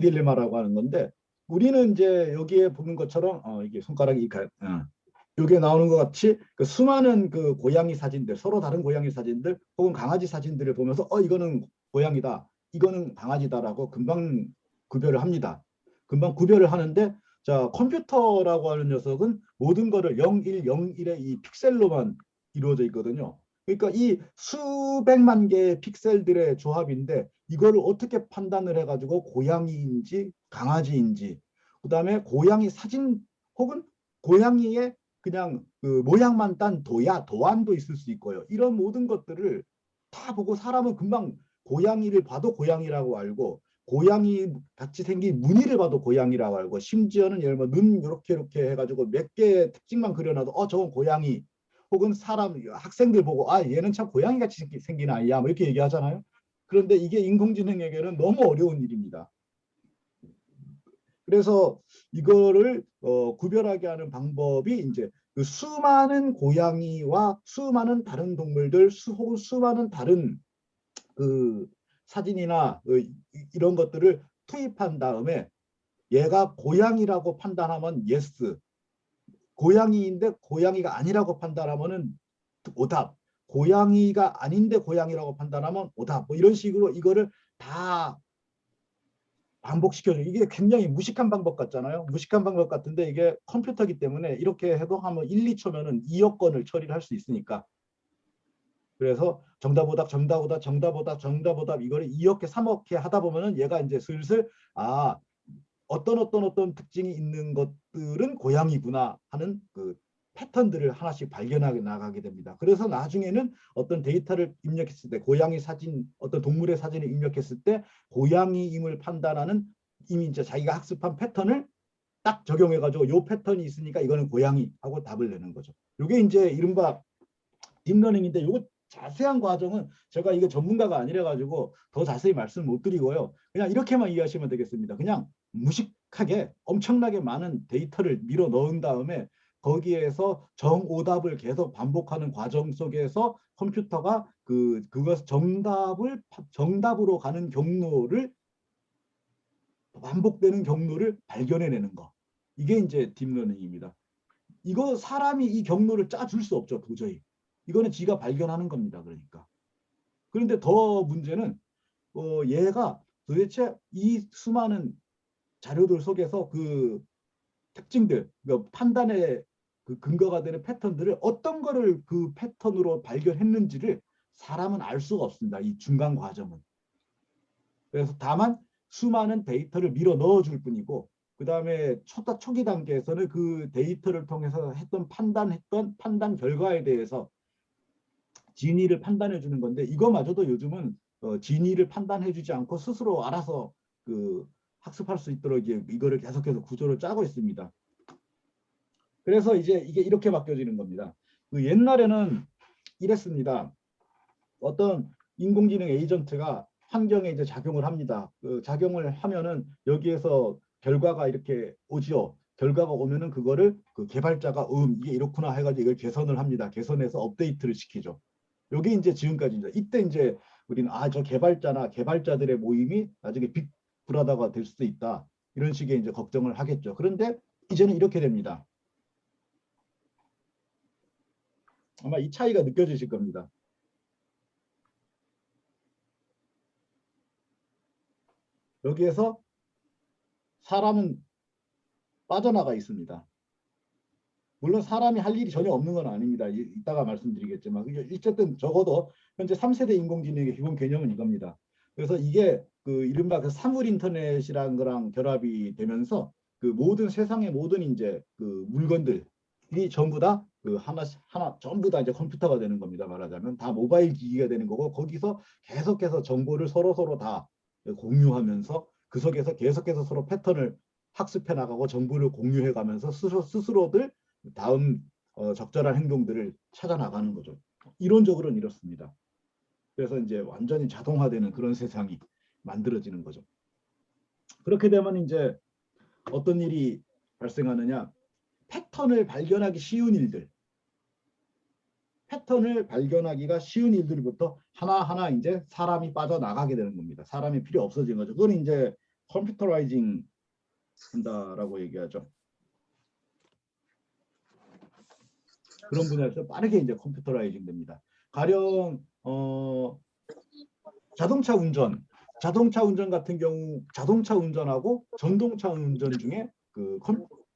딜레마라고 하는 건데, 우리는 이제 여기에 보는 것처럼 이게 손가락이 여기에 나오는 것 같이 그 수많은 그 고양이 사진들, 서로 다른 고양이 사진들 혹은 강아지 사진들을 보면서 이거는 고양이다, 이거는 강아지다라고 금방 구별을 합니다. 금방 구별을 하는데, 자, 컴퓨터라고 하는 녀석은 모든 거를 0101의 이 픽셀로만 이루어져 있거든요. 그러니까 이 수백만 개의 픽셀들의 조합인데 이거를 어떻게 판단을 해가지고 고양이인지 강아지인지, 그다음에 고양이 사진 혹은 고양이의 그냥 그 모양만 딴 도안도 있을 수 있고요. 이런 모든 것들을 다 보고 사람은 금방 고양이를 봐도 고양이라고 알고, 고양이 같이 생긴 무늬를 봐도 고양이라고 알고, 심지어는 예를 들면 눈 이렇게 해가지고 몇 개의 특징만 그려놔도 저건 고양이, 혹은 사람 학생들 보고 얘는 참 고양이 같이 생긴 아이야 뭐 이렇게 얘기하잖아요. 그런데 이게 인공지능에게는 너무 어려운 일입니다. 그래서 이거를 구별하게 하는 방법이 이제 그 수많은 고양이와 수많은 다른 동물들 혹은 수많은 다른 그 사진이나 이런 것들을 투입한 다음에 얘가 고양이라고 판단하면 yes, 고양이인데 고양이가 아니라고 판단하면은 오답, 고양이가 아닌데 고양이라고 판단하면 오답, 뭐 이런 식으로 이거를 다 반복시켜줘. 이게 굉장히 무식한 방법 같잖아요. 무식한 방법 같은데 이게 컴퓨터기 때문에 이렇게 해도 하면 1, 2초면은 2억 건을 처리를 할 수 있으니까. 그래서 정답오답 이거를 2억 개, 3억 개 하다 보면은 얘가 이제 슬슬 어떤 특징이 있는 것들은 고양이구나 하는 그 패턴들을 하나씩 발견하게 나가게 됩니다. 그래서 나중에는 어떤 데이터를 입력했을 때, 고양이 사진, 어떤 동물의 사진을 입력했을 때 고양이임을 판단하는 이미 이제 자기가 학습한 패턴을 딱 적용해가지고 요 패턴이 있으니까 이거는 고양이 하고 답을 내는 거죠. 이게 이제 이른바 딥러닝인데, 이거 자세한 과정은 제가 이게 전문가가 아니라 가지고 더 자세히 말씀 못 드리고요. 그냥 이렇게만 이해하시면 되겠습니다. 그냥 무식하게 엄청나게 많은 데이터를 밀어 넣은 다음에 거기에서 정오답을 계속 반복하는 과정 속에서 컴퓨터가 그것 정답으로 가는 경로를, 반복되는 경로를 발견해내는 거. 이게 이제 딥러닝입니다. 이거 사람이 이 경로를 짜줄 수 없죠, 도저히. 이거는 지가 발견하는 겁니다. 그러니까. 그런데 더 문제는 얘가 도대체 이 수많은 자료들 속에서 그 특징들, 그러니까 판단의 그 근거가 되는 패턴들을 어떤 거를 그 패턴으로 발견했는지를 사람은 알 수가 없습니다. 이 중간 과정은. 그래서 다만 수많은 데이터를 밀어 넣어줄 뿐이고, 그 다음에 초기 단계에서는 그 데이터를 통해서 판단 결과에 대해서 진위를 판단해 주는 건데, 이거마저도 요즘은 진위를 판단해 주지 않고 스스로 알아서 그 학습할 수 있도록 이거를 계속해서 구조를 짜고 있습니다. 그래서 이제 이게 이렇게 바뀌어지는 겁니다. 그 옛날에는 이랬습니다. 어떤 인공지능 에이전트가 환경에 이제 작용을 합니다. 그 작용을 하면은 여기에서 결과가 이렇게 오지요. 결과가 오면은 그거를 그 개발자가 이게 이렇구나 해가지고 이걸 개선을 합니다. 개선해서 업데이트를 시키죠. 이게 이제 지금까지입니다. 이때 이제 우리는 저 개발자나 개발자들의 모임이 나중에 빅브라더가 될 수도 있다, 이런 식의 이제 걱정을 하겠죠. 그런데 이제는 이렇게 됩니다. 아마 이 차이가 느껴지실 겁니다. 여기에서 사람은 빠져나가 있습니다. 물론 사람이 할 일이 전혀 없는 건 아닙니다. 이따가 말씀드리겠지만, 어쨌든 적어도 현재 3세대 인공지능의 기본 개념은 이겁니다. 그래서 이게 그 이른바 그 사물 인터넷이라는 거랑 결합이 되면서 그 모든 세상의 모든 이제 그 물건들이 전부 다 그 하나 전부 다 이제 컴퓨터가 되는 겁니다. 말하자면 다 모바일 기기가 되는 거고, 거기서 계속해서 정보를 서로 다 공유하면서 그 속에서 계속해서 서로 패턴을 학습해 나가고 정보를 공유해 가면서 스스로들 다음 적절한 행동들을 찾아 나가는 거죠. 이론적으로는 이렇습니다. 그래서 이제 완전히 자동화되는 그런 세상이 만들어지는 거죠. 그렇게 되면 이제 어떤 일이 발생하느냐? 패턴을 발견하기 쉬운 일들, 패턴을 발견하기가 쉬운 일들부터 하나하나 이제 사람이 빠져나가게 되는 겁니다. 사람이 필요 없어진 거죠. 그건 이제 컴퓨터라이징 한다라고 얘기하죠. 그런 분야에서 빠르게 이제 컴퓨터라이징 됩니다. 가령 자동차 운전 같은 경우 자동차 운전하고 전동차 운전 중에 그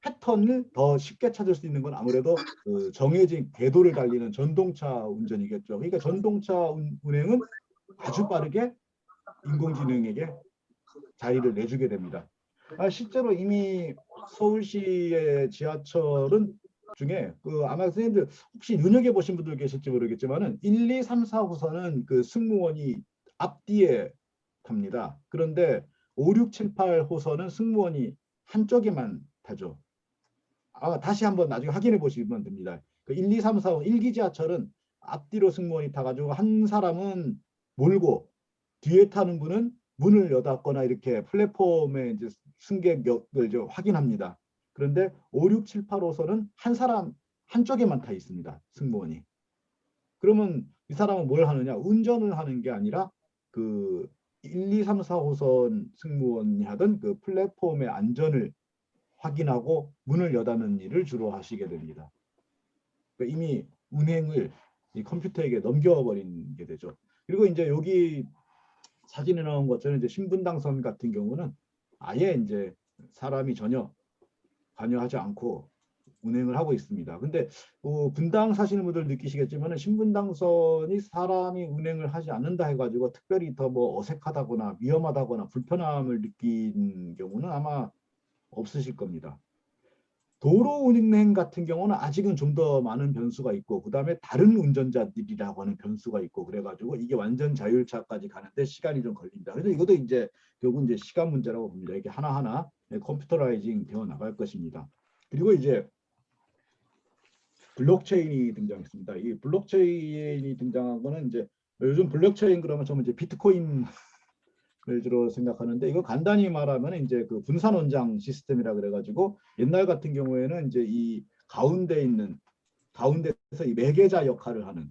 패턴을 더 쉽게 찾을 수 있는 건 아무래도 그 정해진 궤도를 달리는 전동차 운전이겠죠. 그러니까 전동차 운행은 아주 빠르게 인공지능에게 자리를 내주게 됩니다. 실제로 이미 서울시의 지하철은 중에 그 아마 선생님들 혹시 눈여겨 보신 분들 계실지 모르겠지만은 1, 2, 3, 4호선은 그 승무원이 앞뒤에 탑니다. 그런데 5, 6, 7, 8호선은 승무원이 한쪽에만 타죠. 다시 한번 나중에 확인해 보시면 됩니다. 그 1, 2, 3, 4호 1기 지하철은 앞뒤로 승무원이 타가지고 한 사람은 몰고 뒤에 타는 분은 문을 여닫거나 이렇게 플랫폼에 이제 승객을 확인합니다. 그런데 5, 6, 7, 8호선은 한 사람 한쪽에만 타 있습니다. 승무원이. 그러면 이 사람은 뭘 하느냐? 운전을 하는 게 아니라 그 1, 2, 3, 4호선 승무원이 하던 그 플랫폼의 안전을 확인하고 문을 여닫는 일을 주로 하시게 됩니다. 그러니까 이미 운행을 이 컴퓨터에게 넘겨버린 게 되죠. 그리고 이제 여기 사진에 나온 것처럼 이제 신분당선 같은 경우는 아예 이제 사람이 전혀 관여하지 않고 운행을 하고 있습니다. 근데 분당 사시는 분들 느끼시겠지만 신분당선이 사람이 운행을 하지 않는다 해가지고 특별히 더 뭐 어색하다거나 위험하다거나 불편함을 느낀 경우는 아마 없으실 겁니다. 도로 운행 같은 경우는 아직은 좀 더 많은 변수가 있고 그다음에 다른 운전자들이라고 하는 변수가 있고 그래가지고 이게 완전 자율차까지 가는데 시간이 좀 걸립니다. 그래서 이것도 이제 결국 이제 시간 문제라고 봅니다. 이게 하나하나 컴퓨터라이징 되어 나갈 것입니다. 그리고 이제 블록체인이 등장했습니다. 이 블록체인이 등장한 거는 이제 요즘 블록체인 그러면 저는 이제 비트코인 를 주로 생각하는데 이거 간단히 말하면 이제 그 분산 원장 시스템이라 그래가지고 옛날 같은 경우에는 이제 이 가운데서 이 매개자 역할을 하는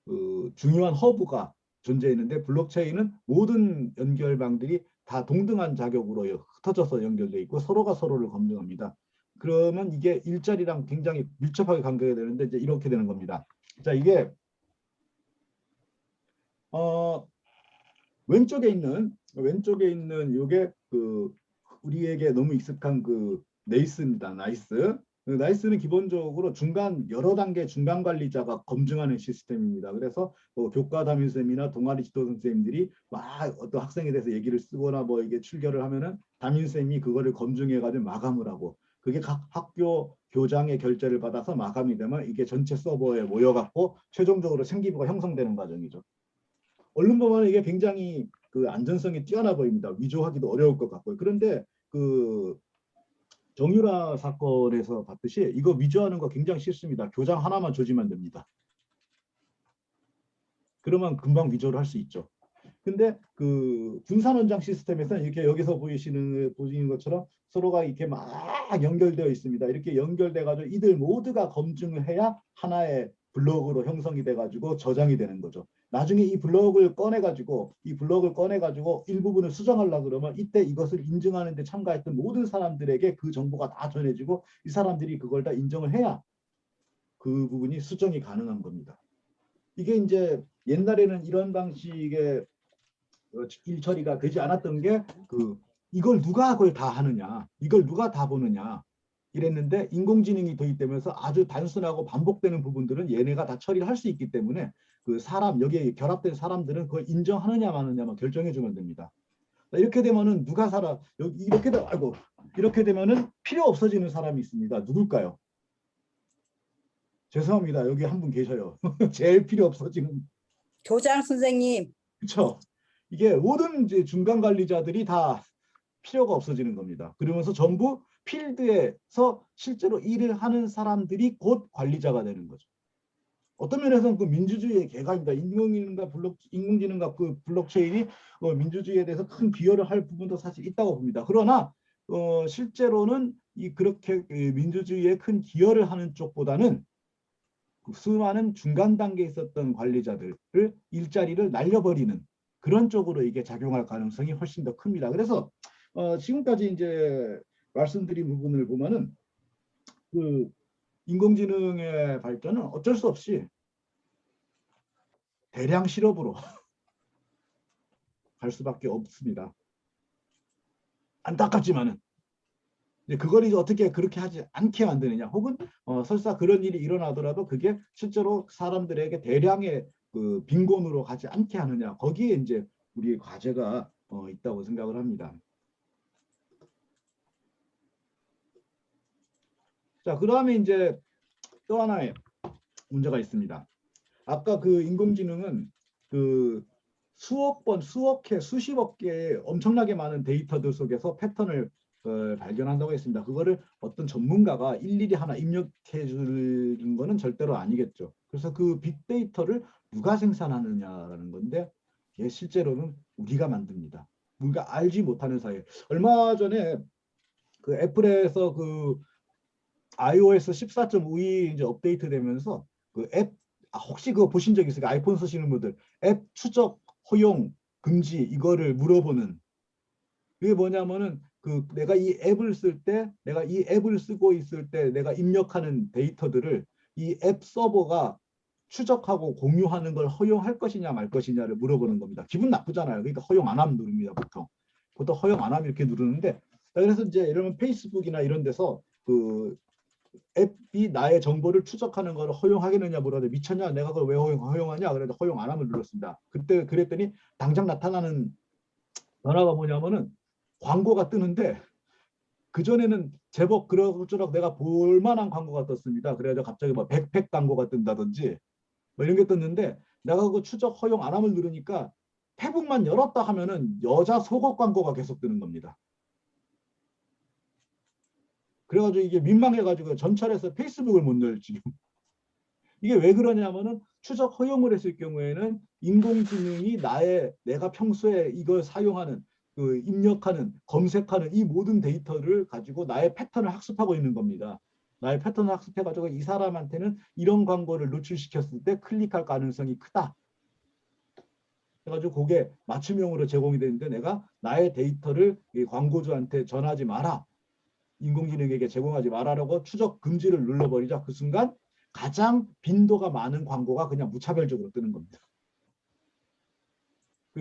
그 중요한 허브가 존재했는데 블록체인은 모든 연결망들이 다 동등한 자격으로 흩어져서 연결돼 있고 서로가 서로를 검증합니다. 그러면 이게 일자리랑 굉장히 밀접하게 관계가 되는데 이제 이렇게 되는 겁니다. 자, 이게 왼쪽에 있는 요게 그 우리에게 너무 익숙한 그 네이스입니다. 나이스는 기본적으로 여러 단계 중간 관리자가 검증하는 시스템입니다. 그래서 교과 담임 쌤이나 동아리 지도 선생님들이 막 어떤 학생에 대해서 얘기를 쓰거나 뭐 이게 출결을 하면은 담임 쌤이 그거를 검증해 가지고 마감을 하고 그게 각 학교 교장의 결재를 받아서 마감이 되면 이게 전체 서버에 모여 갖고 최종적으로 생기부가 형성되는 과정이죠. 얼른 보면 이게 굉장히 그 안전성이 뛰어나 보입니다. 위조하기도 어려울 것 같고요. 그런데 그 정유라 사건에서 봤듯이 이거 위조하는 거 굉장히 쉽습니다. 교장 하나만 조지면 됩니다. 그러면 금방 위조를 할 수 있죠. 근데 그 분산원장 시스템에서는 이렇게 여기서 보시는 것처럼 서로가 이렇게 막 연결되어 있습니다. 이렇게 연결돼 가지고 이들 모두가 검증을 해야 하나의 블록으로 형성이 돼 가지고 저장이 되는 거죠. 나중에 이 블록을 꺼내 가지고 일부분을 수정하려고 그러면 이때 이것을 인증하는 데 참가했던 모든 사람들에게 그 정보가 다 전해지고 이 사람들이 그걸 다 인정을 해야 그 부분이 수정이 가능한 겁니다. 이게 이제 옛날에는 이런 방식의 일 처리가 되지 않았던 게 이걸 누가 그걸 다 하느냐, 이걸 누가 다 보느냐 이랬는데 인공지능이 도입되면서 아주 단순하고 반복되는 부분들은 얘네가 다 처리를 할 수 있기 때문에 그 여기에 결합된 사람들은 그걸 인정하느냐 마느냐만 결정해 주면 됩니다. 이렇게 되면은 이렇게 되면은 필요 없어지는 사람이 있습니다. 누굴까요? 죄송합니다. 여기 한 분 계셔요. 제일 필요 없어지는 교장 선생님. 그렇죠. 이게 모든 이제 중간 관리자들이 다 필요가 없어지는 겁니다. 그러면서 전부 필드에서 실제로 일을 하는 사람들이 곧 관리자가 되는 거죠. 어떤 면에서는 그 민주주의의 개가입니다. 인공지능과 그 블록체인이 민주주의에 대해서 큰 기여를 할 부분도 사실 있다고 봅니다. 그러나 실제로는 그렇게 민주주의에 큰 기여를 하는 쪽보다는 수많은 중간 단계에 있었던 관리자들을 일자리를 날려버리는 그런 쪽으로 이게 작용할 가능성이 훨씬 더 큽니다. 그래서 지금까지 이제 말씀드린 부분을 보면은 인공지능의 발전은 어쩔 수 없이 대량 실업으로 갈 수밖에 없습니다. 안타깝지만은 이제 그걸 이제 어떻게 그렇게 하지 않게 만드느냐, 혹은 설사 그런 일이 일어나더라도 그게 실제로 사람들에게 대량의 그 빈곤으로 가지 않게 하느냐, 거기에 이제 우리의 과제가 있다고 생각을 합니다. 자, 그다음에 이제 또 하나의 문제가 있습니다. 아까 그 인공지능은 그 수억 번, 수억 회, 수십억 개의 엄청나게 많은 데이터들 속에서 패턴을 발견한다고 했습니다. 그거를 어떤 전문가가 일일이 하나 입력해 주는 거는 절대로 아니겠죠. 그래서 그 빅데이터를 누가 생산하느냐라는 건데, 이게 실제로는 우리가 만듭니다. 우리가 알지 못하는 사이에. 얼마 전에 그 애플에서 그 iOS 14.5이 이제 업데이트 되면서 그 앱, 혹시 그거 보신 적 있어요? 아이폰 쓰시는 분들 앱 추적 허용 금지 이거를 물어보는, 그게 뭐냐면은 그 내가 이 앱을 쓸 때, 내가 이 앱을 쓰고 있을 때 내가 입력하는 데이터들을 이 앱 서버가 추적하고 공유하는 걸 허용할 것이냐 말 것이냐를 물어보는 겁니다. 기분 나쁘잖아요. 그러니까 허용 안 하면 누릅니다. 보통 허용 안 하면 이렇게 누르는데, 그래서 이제 예를 들면 페이스북이나 이런 데서 그 앱이 나의 정보를 추적하는 걸 허용하겠느냐 물었는데, 미쳤냐, 내가 그걸 왜 허용하냐, 그래도 허용 안 하면 눌렀습니다. 그때 그랬더니 당장 나타나는 변화가 뭐냐면은 광고가 뜨는데, 그전에는 제법 그럭저럭 내가 볼 만한 광고가 떴습니다. 그래가지고 갑자기 뭐 백팩 광고가 뜬다든지 뭐 이런 게 떴는데, 내가 그 추적 허용 안 하면 누르니까 페북만 열었다 하면은 여자 속옷 광고가 계속 뜨는 겁니다. 그래가지고 이게 민망해가지고 전철에서 페이스북을 못 넣을 지금. 이게 왜 그러냐면은 추적 허용을 했을 경우에는 인공지능이 내가 평소에 이걸 사용하는, 그 입력하는, 검색하는 이 모든 데이터를 가지고 나의 패턴을 학습하고 있는 겁니다. 나의 패턴을 학습해가지고 이 사람한테는 이런 광고를 노출시켰을 때 클릭할 가능성이 크다. 그래가지고 그게 맞춤형으로 제공이 되는데, 내가 나의 데이터를 이 광고주한테 전하지 마라, 인공지능에게 제공하지 말아라고 추적 금지를 눌러버리자 그 순간 가장 빈도가 많은 광고가 그냥 무차별적으로 뜨는 겁니다.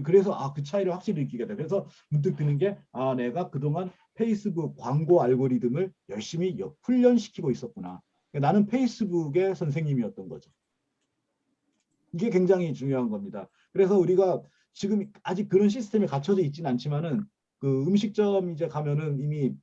그래서 그 차이를 확실히 느끼게 돼. 그래서 문득 드는 게, 내가 그동안 페이스북 광고 알고리즘을 열심히 훈련시키고 있었구나. 나는 페이스북의 선생님이었던 거죠. 이게 굉장히 중요한 겁니다. 그래서 우리가 지금 아직 그런 시스템이 갖춰져 있지는 않지만은, 그 음식점 이제 가면은 이미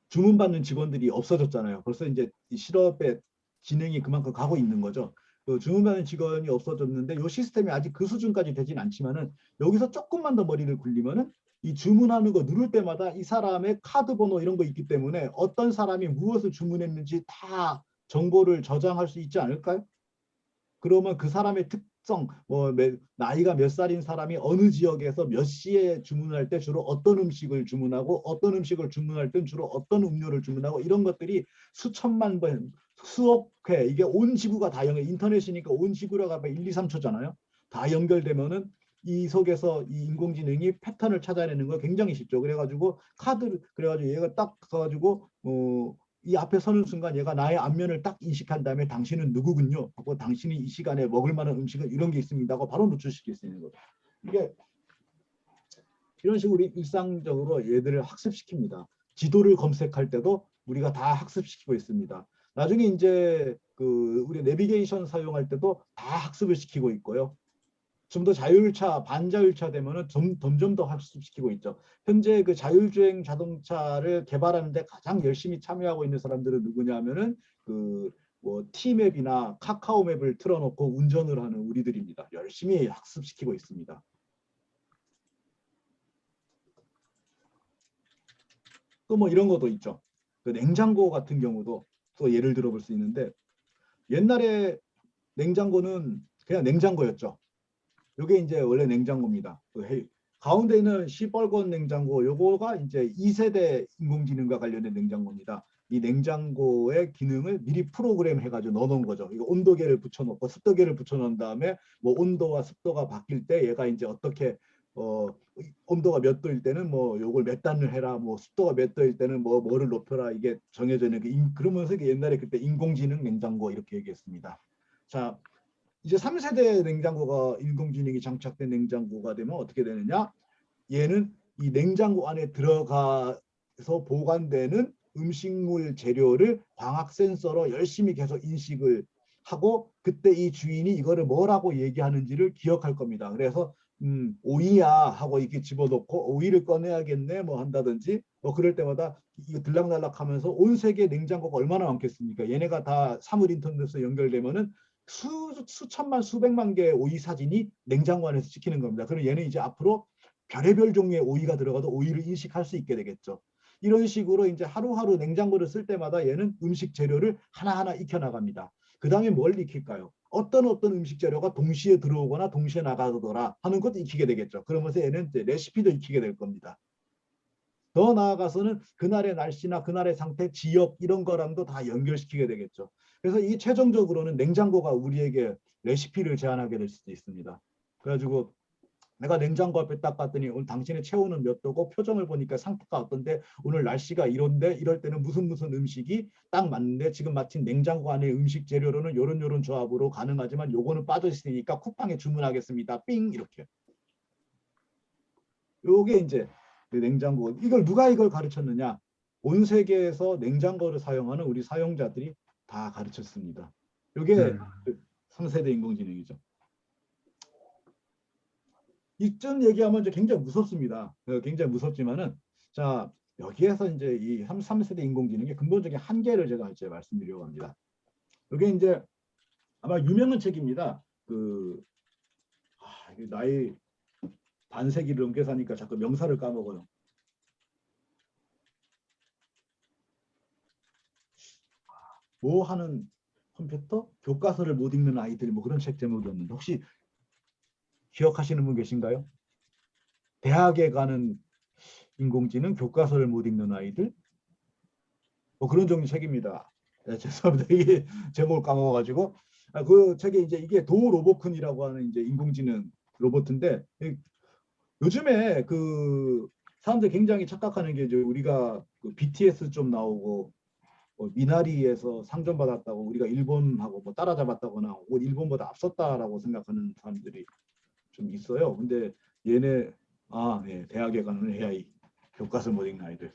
주문받는 직원들이 없어졌잖아요. 벌써 이제 실업의 진행이 그만큼 가고 있는 거죠. 그 주문받는 직원이 없어졌는데, 이 시스템이 아직 그 수준까지 되진 않지만은, 여기서 조금만 더 머리를 굴리면은 이 주문하는 거 누를 때마다 이 사람의 카드 번호 이런 거 있기 때문에 어떤 사람이 무엇을 주문했는지 다 정보를 저장할 수 있지 않을까요? 그러면 그 사람의 특성, 나이가 몇 살인 사람이 어느 지역에서 몇 시에 주문할 때 주로 어떤 음식을 주문하고, 어떤 음식을 주문할 땐 주로 어떤 음료를 주문하고, 이런 것들이 수천만 번, 수억 회, 이게 온 지구가 다 인터넷이니까 온 지구라고 하면 1, 2, 3초잖아요. 다 연결되면은 이 속에서 이 인공지능이 패턴을 찾아내는 거 굉장히 쉽죠. 그래가지고 그래가지고 얘가 딱 가가지고 이 앞에 서는 순간 얘가 나의 안면을 딱 인식한 다음에 당신은 누구군요 하고, 당신이 이 시간에 먹을 만한 음식은 이런 게 있습니다 하고 바로 노출시킬 수 있는 거죠. 이게 이런 식으로 우리 일상적으로 얘들을 학습시킵니다. 지도를 검색할 때도 우리가 다 학습시키고 있습니다. 나중에 이제 우리 내비게이션 사용할 때도 다 학습을 시키고 있고요. 좀 더 자율차, 반자율차 되면은 점점 더 학습시키고 있죠. 현재 그 자율주행 자동차를 개발하는데 가장 열심히 참여하고 있는 사람들은 누구냐면은 T맵이나 카카오맵을 틀어놓고 운전을 하는 우리들입니다. 열심히 학습시키고 있습니다. 또 뭐 이런 것도 있죠. 그 냉장고 같은 경우도 또 예를 들어볼 수 있는데, 옛날에 냉장고는 그냥 냉장고였죠. 이게 이제 원래 냉장고입니다. 가운데 있는 시뻘건 냉장고, 요거가 이제 2세대 인공지능과 관련된 냉장고입니다. 이 냉장고의 기능을 미리 프로그램 해가지고 넣어놓은 거죠. 이거 온도계를 붙여놓고 습도계를 붙여놓은 다음에 뭐 온도와 습도가 바뀔 때 얘가 이제 어떻게 온도가 몇 도일 때는 뭐 요걸 몇 단을 해라, 뭐 습도가 몇 도일 때는 뭐를 높여라, 이게 정해져 있는 그러면서 옛날에 그때 인공지능 냉장고 이렇게 얘기했습니다. 자, 이제 3세대 냉장고가 인공지능이 장착된 냉장고가 되면 어떻게 되느냐? 얘는 이 냉장고 안에 들어가서 보관되는 음식물 재료를 광학 센서로 열심히 계속 인식을 하고 그때 이 주인이 이거를 뭐라고 얘기하는지를 기억할 겁니다. 그래서 오이야 하고 이렇게 집어넣고 오이를 꺼내야겠네 뭐 한다든지 뭐 그럴 때마다 이거 들락날락하면서 온 세계 냉장고가 얼마나 많겠습니까? 얘네가 다 사물 인터넷에 연결되면은 수천만 수백만 개의 오이 사진이 냉장고 안에서 찍히는 겁니다. 그럼 얘는 이제 앞으로 별의별 종류의 오이가 들어가도 오이를 인식할 수 있게 되겠죠. 이런 식으로 이제 하루하루 냉장고를 쓸 때마다 얘는 음식 재료를 하나하나 익혀나갑니다. 그 다음에 뭘 익힐까요? 어떤 음식 재료가 동시에 들어오거나 동시에 나가더라 하는 것도 익히게 되겠죠. 그러면서 얘는 이제 레시피도 익히게 될 겁니다. 더 나아가서는 그날의 날씨나 그날의 상태, 지역 이런 거랑도 다 연결시키게 되겠죠. 그래서 이 최종적으로는 냉장고가 우리에게 레시피를 제안하게 될 수도 있습니다. 그래가지고 내가 냉장고 앞에 딱 봤더니 오늘 당신의 체온은 몇 도고 표정을 보니까 상태가 어떤데 오늘 날씨가 이런데 이럴 때는 무슨 음식이 딱 맞는데 지금 마침 냉장고 안에 음식 재료로는 요런 조합으로 가능하지만 요거는 빠져 있으니까 쿠팡에 주문하겠습니다. 삥 이렇게. 요게 이제 냉장고. 누가 이걸 가르쳤느냐? 온 세계에서 냉장고를 사용하는 우리 사용자들이 다 가르쳤습니다. 요게 3세대 인공지능이죠. 이쯤 얘기하면 이제 굉장히 무섭습니다. 굉장히 무섭지만은 자 여기에서 이제 이 3세대 인공지능의 근본적인 한계를 제가 이제 말씀드리려고 합니다. 이게 이제 아마 유명한 책입니다. 나이 반세기를 넘게 사니까 자꾸 명사를 까먹어요. 뭐 하는 컴퓨터? 교과서를 못 읽는 아이들 뭐 그런 책 제목이었는데 혹시 기억하시는 분 계신가요? 대학에 가는 인공지능, 교과서를 못 읽는 아이들? 뭐 그런 종류 책입니다. 네, 죄송합니다. 이게 제목을 까먹어가지고 그 책에 이제 이게 도 로보큰이라고 하는 이제 인공지능 로봇인데 요즘에 그 사람들 굉장히 착각하는 게 이제 우리가 그 BTS 좀 나오고 미나리에서 상점 받았다고 우리가 일본하고 뭐 따라잡았다거나 일본보다 앞섰다라고 생각하는 사람들이 좀 있어요. 근데 얘네 네, 대학에 가는 AI 교과서 못 읽는 아이들.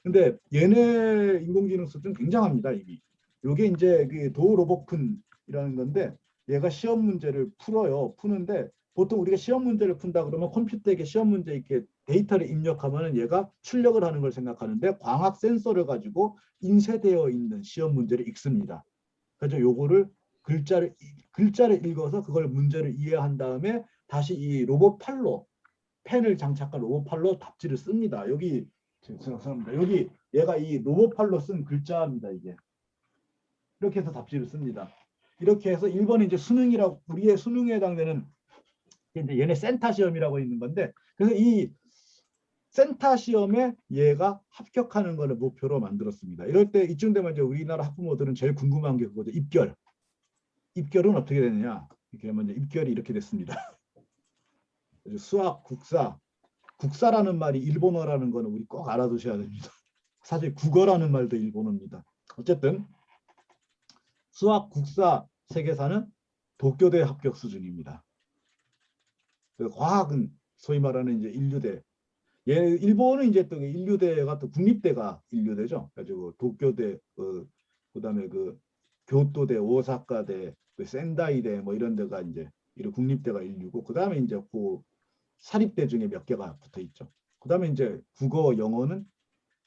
근데 얘네 인공지능 수준 굉장합니다 이미. 요게 이제 그 도로보큰이라는 건데 얘가 시험 문제를 풀어요. 푸는데 보통 우리가 시험 문제를 푼다 그러면 컴퓨터에게 시험 문제 이렇게 데이터를 입력하면은 얘가 출력을 하는 걸 생각하는데 광학 센서를 가지고 인쇄되어 있는 시험 문제를 읽습니다. 그래서 요거를 글자를 읽어서 그걸 문제를 이해한 다음에 다시 이 로봇 팔로 펜을 장착한 로봇 팔로 답지를 씁니다. 여기 죄송합니다. 여기 얘가 이 로봇 팔로 쓴 글자입니다. 이게 이렇게 해서 답지를 씁니다. 이렇게 해서 1번이 이제 수능이라고 우리의 수능에 해당되는 이제 얘네 센타 시험이라고 있는 건데 그래서 이 센타 시험에 얘가 합격하는 것을 목표로 만들었습니다. 이럴 때 이쯤 되면 이제 우리나라 학부모들은 제일 궁금한 게 그거죠. 입결. 입결은 어떻게 되느냐? 이렇게 하면 이제 입결이 이렇게 됐습니다. 수학, 국사라는 말이 일본어라는 거는 우리 꼭 알아두셔야 됩니다. 사실 국어라는 말도 일본어입니다. 어쨌든 수학, 국사, 세계사는 도쿄대 합격 수준입니다. 과학은 소위 말하는 이제 인류대. 일본은 이제 또 인류대가 또 국립대가 인류대죠. 가지고 도쿄대, 그다음에 그 교토대, 오사카대, 그 센다이대 뭐 이런 데가 이제 이런 국립대가 인류고 그다음에 이제 그 사립대 중에 몇 개가 붙어 있죠. 그다음에 이제 국어, 영어는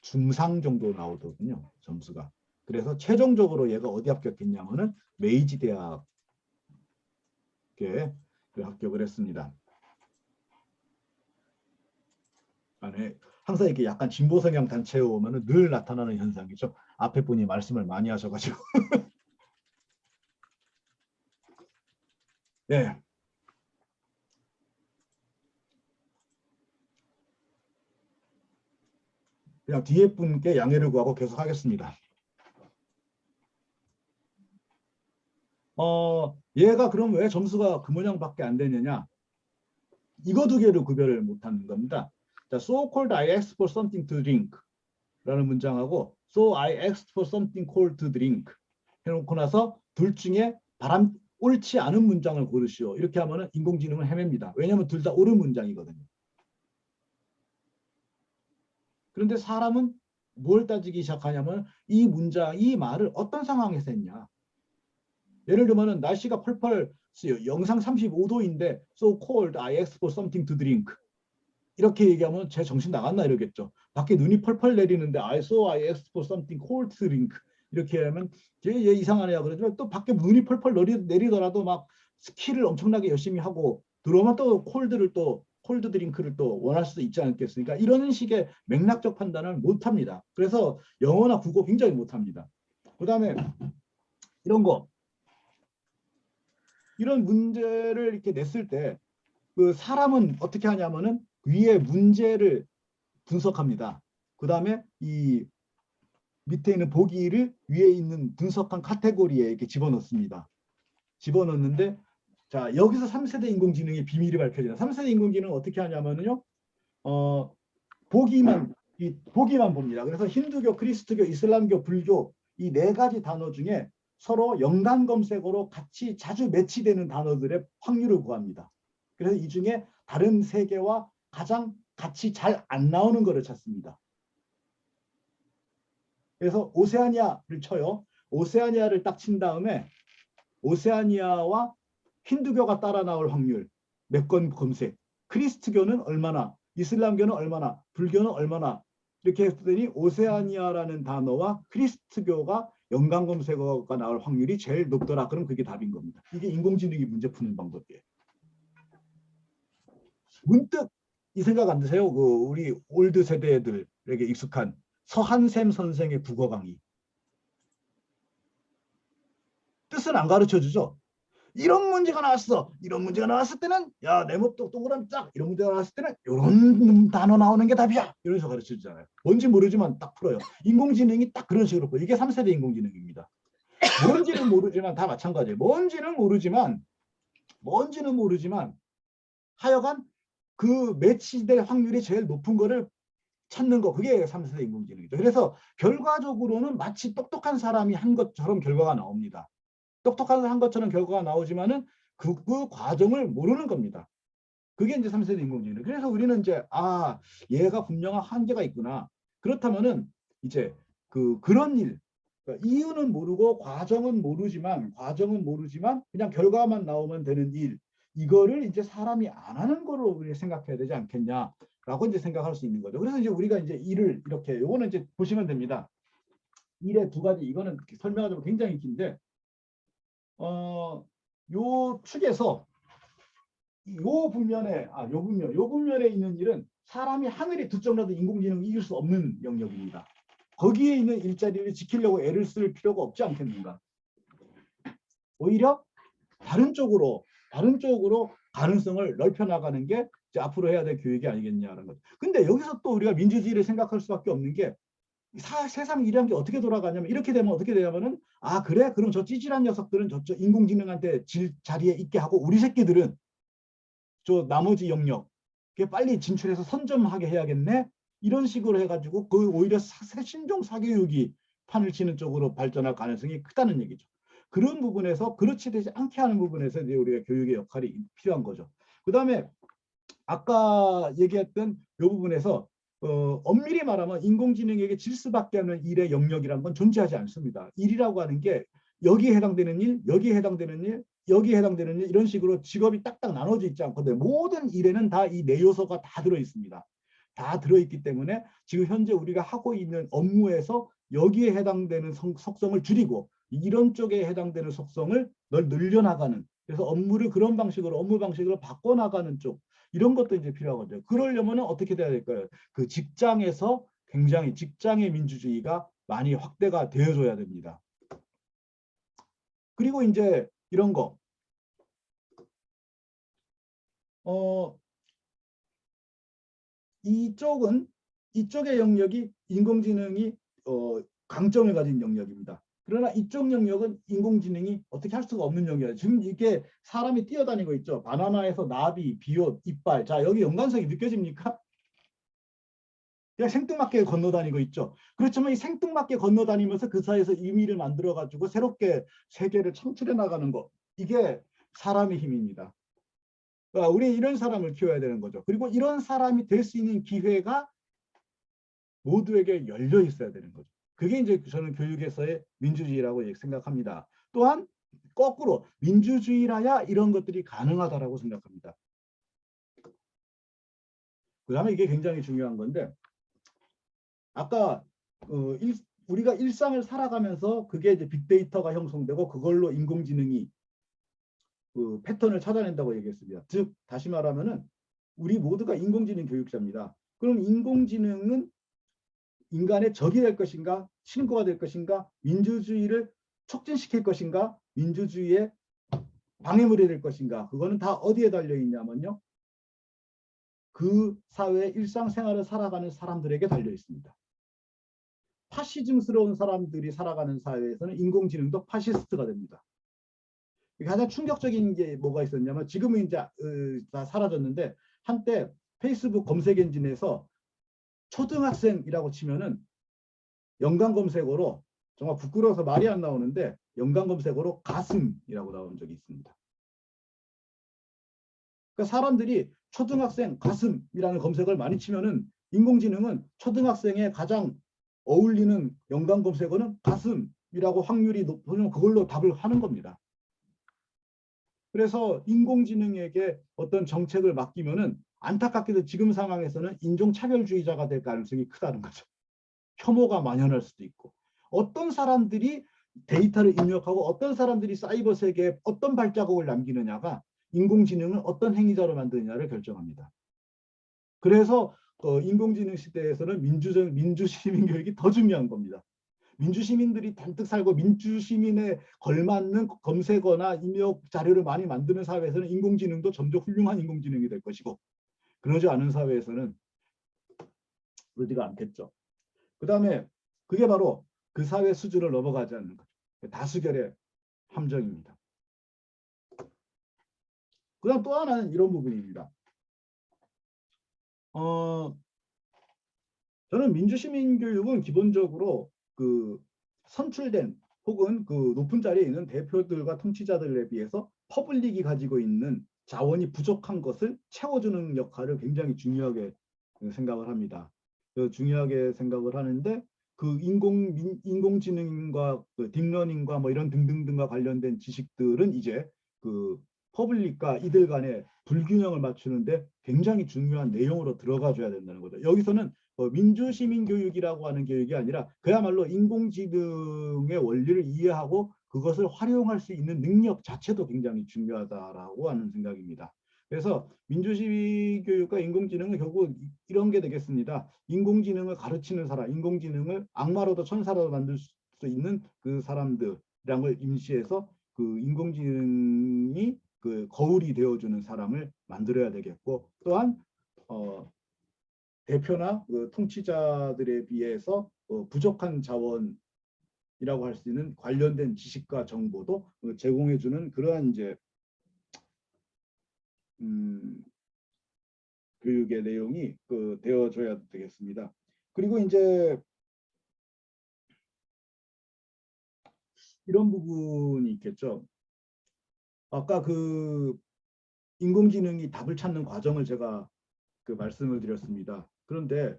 중상 정도 나오거든요. 점수가. 그래서 최종적으로 얘가 어디 합격했냐면은 메이지 대학에 합격을 했습니다. 안에 항상 이렇게 약간 진보 성향 단체에 오면은 늘 나타나는 현상이죠. 앞에 분이 말씀을 많이 하셔가지고. 네. 그냥 뒤에 분께 양해를 구하고 계속 하겠습니다. 얘가 그럼 왜 점수가 그 모양밖에 안 되느냐? 이거 두 개를 구별을 못하는 겁니다. 자, so cold I asked for something to drink 라는 문장하고 so I asked for something cold to drink 해놓고 나서 둘 중에 옳지 않은 문장을 고르시오. 이렇게 하면은 인공지능은 헤맵니다. 왜냐하면 둘 다 옳은 문장이거든요. 그런데 사람은 뭘 따지기 시작하냐면 이 문장, 이 말을 어떤 상황에서 했냐. 예를 들면은 날씨가 펄펄 영상 35도인데 so cold I asked for something to drink 이렇게 얘기하면 제 정신 나갔나 이러겠죠. 밖에 눈이 펄펄 내리는데 I asked for something cold to drink 이렇게 하면 얘 이상하네요. 그러지만 또 밖에 눈이 펄펄 내리더라도 막 스키를 엄청나게 열심히 하고 들어오면 또 콜드 드링크를 또 원할 수도 있지 않겠습니까? 이런 식의 맥락적 판단을 못합니다. 그래서 영어나 국어 굉장히 못합니다. 그 다음에 이런 문제를 이렇게 냈을 때 그 사람은 어떻게 하냐면은 위에 문제를 분석합니다. 그 다음에 이 밑에 있는 보기를 위에 있는 분석한 카테고리에 이렇게 집어넣습니다. 집어넣는데 자 여기서 3세대 인공지능의 비밀이 밝혀져요. 3세대 인공지능은 어떻게 하냐면요. 보기만 봅니다. 그래서 힌두교, 그리스도교, 이슬람교, 불교 이 네 가지 단어 중에 서로 연관 검색어로 같이 자주 매치되는 단어들의 확률을 구합니다. 그래서 이 중에 다른 세계와 가장 같이 잘 안 나오는 거를 찾습니다. 그래서 오세아니아를 쳐요. 오세아니아를 딱 친 다음에 오세아니아와 힌두교가 따라 나올 확률 몇 건 검색. 크리스트교는 얼마나, 이슬람교는 얼마나, 불교는 얼마나 이렇게 했더니 오세아니아라는 단어와 크리스트교가 연관 검색어가 나올 확률이 제일 높더라. 그럼 그게 답인 겁니다. 이게 인공지능이 문제 푸는 방법이에요. 문득 이 생각 안 드세요? 그 우리 올드 세대들에게 익숙한 서한샘 선생의 국어 강의. 뜻은 안 가르쳐 주죠. 이런 문제가 나왔어. 이런 문제가 나왔을 때는 야 네모또 동그라미 짝. 이런 문제가 나왔을 때는 이런 단어 나오는 게 답이야. 이런 식으로 가르쳐 주잖아요. 뭔지 모르지만 딱 풀어요. 인공지능이 딱 그런 식으로 풀어요. 이게 3세대 인공지능입니다. 뭔지는 모르지만 다 마찬가지예요. 뭔지는 모르지만 하여간 그 매치될 확률이 제일 높은 거를 찾는 거, 그게 3세대 인공지능이죠. 그래서 결과적으로는 마치 똑똑한 사람이 한 것처럼 결과가 나옵니다. 똑똑한 것처럼 결과가 나오지만은 그 과정을 모르는 겁니다. 그게 이제 3세대 인공지능. 그래서 우리는 이제 얘가 분명한 한계가 있구나. 그렇다면은 이제 그런 일, 그러니까 이유는 모르고 과정은 모르지만 그냥 결과만 나오면 되는 일, 이거를 이제 사람이 안 하는 거로 우리 생각해야 되지 않겠냐라고 이제 생각할 수 있는 거죠. 그래서 이제 우리가 이제 일을 이렇게 요거는 이제 보시면 됩니다. 일의 두 가지, 이거는 설명하자면 굉장히 긴데 요 축에서 요 분면에 있는 일은 사람이 하늘에 두 점 나도 인공지능이 이길 수 없는 영역입니다. 거기에 있는 일자리를 지키려고 애를 쓸 필요가 없지 않겠는가. 오히려 다른 쪽으로 가능성을 넓혀 나가는 게 이제 앞으로 해야 될 교육이 아니겠냐는 거죠. 근데 여기서 또 우리가 민주주의를 생각할 수밖에 없는 게 세상 일이란 게 어떻게 돌아가냐면 이렇게 되면 어떻게 되냐면은 그래? 그럼 저 찌질한 녀석들은 저쪽 인공지능한테 자리에 있게 하고 우리 새끼들은 저 나머지 영역에 빨리 진출해서 선점하게 해야겠네? 이런 식으로 해가지고 오히려 신종 사교육이 판을 치는 쪽으로 발전할 가능성이 크다는 얘기죠. 그런 부분에서 그렇지 되지 않게 하는 부분에서 이제 우리가 교육의 역할이 필요한 거죠. 그 다음에 아까 얘기했던 이 부분에서 엄밀히 말하면 인공지능에게 질 수밖에 없는 일의 영역이란 건 존재하지 않습니다. 일이라고 하는 게 여기에 해당되는 일, 여기에 해당되는 일, 여기에 해당되는 일, 이런 식으로 직업이 딱딱 나눠져 있지 않거든요. 모든 일에는 다 이 네 요소가 다 들어 있습니다. 다 들어있기 때문에 지금 현재 우리가 하고 있는 업무에서 여기에 해당되는 속성을 줄이고 이런 쪽에 해당되는 속성을 늘려나가는, 그래서 업무 방식으로 바꿔나가는 쪽, 이런 것도 이제 필요하거든요. 그러려면 어떻게 돼야 될까요? 그 직장에서 굉장히 직장의 민주주의가 많이 확대가 되어줘야 됩니다. 그리고 이제 이런 거, 이쪽의 영역이 인공지능이 강점을 가진 영역입니다. 그러나 이쪽 영역은 인공지능이 어떻게 할 수가 없는 영역이에요. 지금 이게 사람이 뛰어다니고 있죠. 바나나에서 나비, 비옷, 이빨. 자, 여기 연관성이 느껴집니까? 그냥 생뚱맞게 건너다니고 있죠. 그렇지만 이 생뚱맞게 건너다니면서 그 사이에서 의미를 만들어가지고 새롭게 세계를 창출해 나가는 것. 이게 사람의 힘입니다. 그러니까 우리 이런 사람을 키워야 되는 거죠. 그리고 이런 사람이 될 수 있는 기회가 모두에게 열려 있어야 되는 거죠. 그게 이제 저는 교육에서의 민주주의라고 생각합니다. 또한 거꾸로 민주주의라야 이런 것들이 가능하다라고 생각합니다. 그다음에 이게 굉장히 중요한 건데 아까 우리가 일상을 살아가면서 그게 이제 빅데이터가 형성되고 그걸로 인공지능이 그 패턴을 찾아낸다고 얘기했습니다. 즉 다시 말하면은 우리 모두가 인공지능 교육자입니다. 그럼 인공지능은 인간의 적이 될 것인가, 친구가 될 것인가, 민주주의를 촉진시킬 것인가, 민주주의의 방해물이 될 것인가, 그거는 다 어디에 달려 있냐면요. 그 사회의 일상생활을 살아가는 사람들에게 달려 있습니다. 파시즘스러운 사람들이 살아가는 사회에서는 인공지능도 파시스트가 됩니다. 가장 충격적인 게 뭐가 있었냐면 지금은 이제 다 사라졌는데 한때 페이스북 검색 엔진에서 초등학생이라고 치면은 연관 검색어로 정말 부끄러워서 말이 안 나오는데 연관 검색어로 가슴이라고 나온 적이 있습니다. 그러니까 사람들이 초등학생 가슴이라는 검색을 많이 치면은 인공지능은 초등학생의 가장 어울리는 연관 검색어는 가슴이라고 확률이 높으면 그걸로 답을 하는 겁니다. 그래서 인공지능에게 어떤 정책을 맡기면은 안타깝게도 지금 상황에서는 인종차별주의자가 될 가능성이 크다는 거죠. 혐오가 만연할 수도 있고 어떤 사람들이 데이터를 입력하고 어떤 사람들이 사이버 세계에 어떤 발자국을 남기느냐가 인공지능을 어떤 행위자로 만드느냐를 결정합니다. 그래서 인공지능 시대에서는 민주시민 교육이 더 중요한 겁니다. 민주시민들이 잔뜩 살고 민주시민에 걸맞는 검색어나 입력 자료를 많이 만드는 사회에서는 인공지능도 점점 훌륭한 인공지능이 될 것이고 그러지 않은 사회에서는 그러지가 않겠죠. 그 다음에 그게 바로 그 사회 수준을 넘어가지 않는 거죠. 다수결의 함정입니다. 그 다음 또 하나는 이런 부분입니다. 저는 민주시민교육은 기본적으로 그 선출된 혹은 그 높은 자리에 있는 대표들과 통치자들에 비해서 퍼블릭이 가지고 있는 자원이 부족한 것을 채워주는 역할을 굉장히 중요하게 생각을 합니다. 중요하게 생각을 하는데 그 인공지능과 그 딥러닝과 뭐 이런 등등등과 관련된 지식들은 이제 그 퍼블릭과 이들 간의 불균형을 맞추는데 굉장히 중요한 내용으로 들어가 줘야 된다는 거죠. 여기서는 민주시민교육이라고 하는 교육이 아니라 그야말로 인공지능의 원리를 이해하고 그것을 활용할 수 있는 능력 자체도 굉장히 중요하다라고 하는 생각입니다. 그래서 민주시민교육과 인공지능은 결국 이런 게 되겠습니다. 인공지능을 가르치는 사람, 인공지능을 악마로도 천사로도 만들 수 있는 그 사람들이란 걸 임시해서 그 인공지능이 그 거울이 되어주는 사람을 만들어야 되겠고 또한 대표나 그 통치자들에 비해서 부족한 자원이라고 할 수 있는 관련된 지식과 정보도 제공해주는 그러한 이제 교육의 내용이 되어줘야 되겠습니다. 그리고 이제 이런 부분이 있겠죠. 아까 그 인공지능이 답을 찾는 과정을 제가 그 말씀을 드렸습니다. 그런데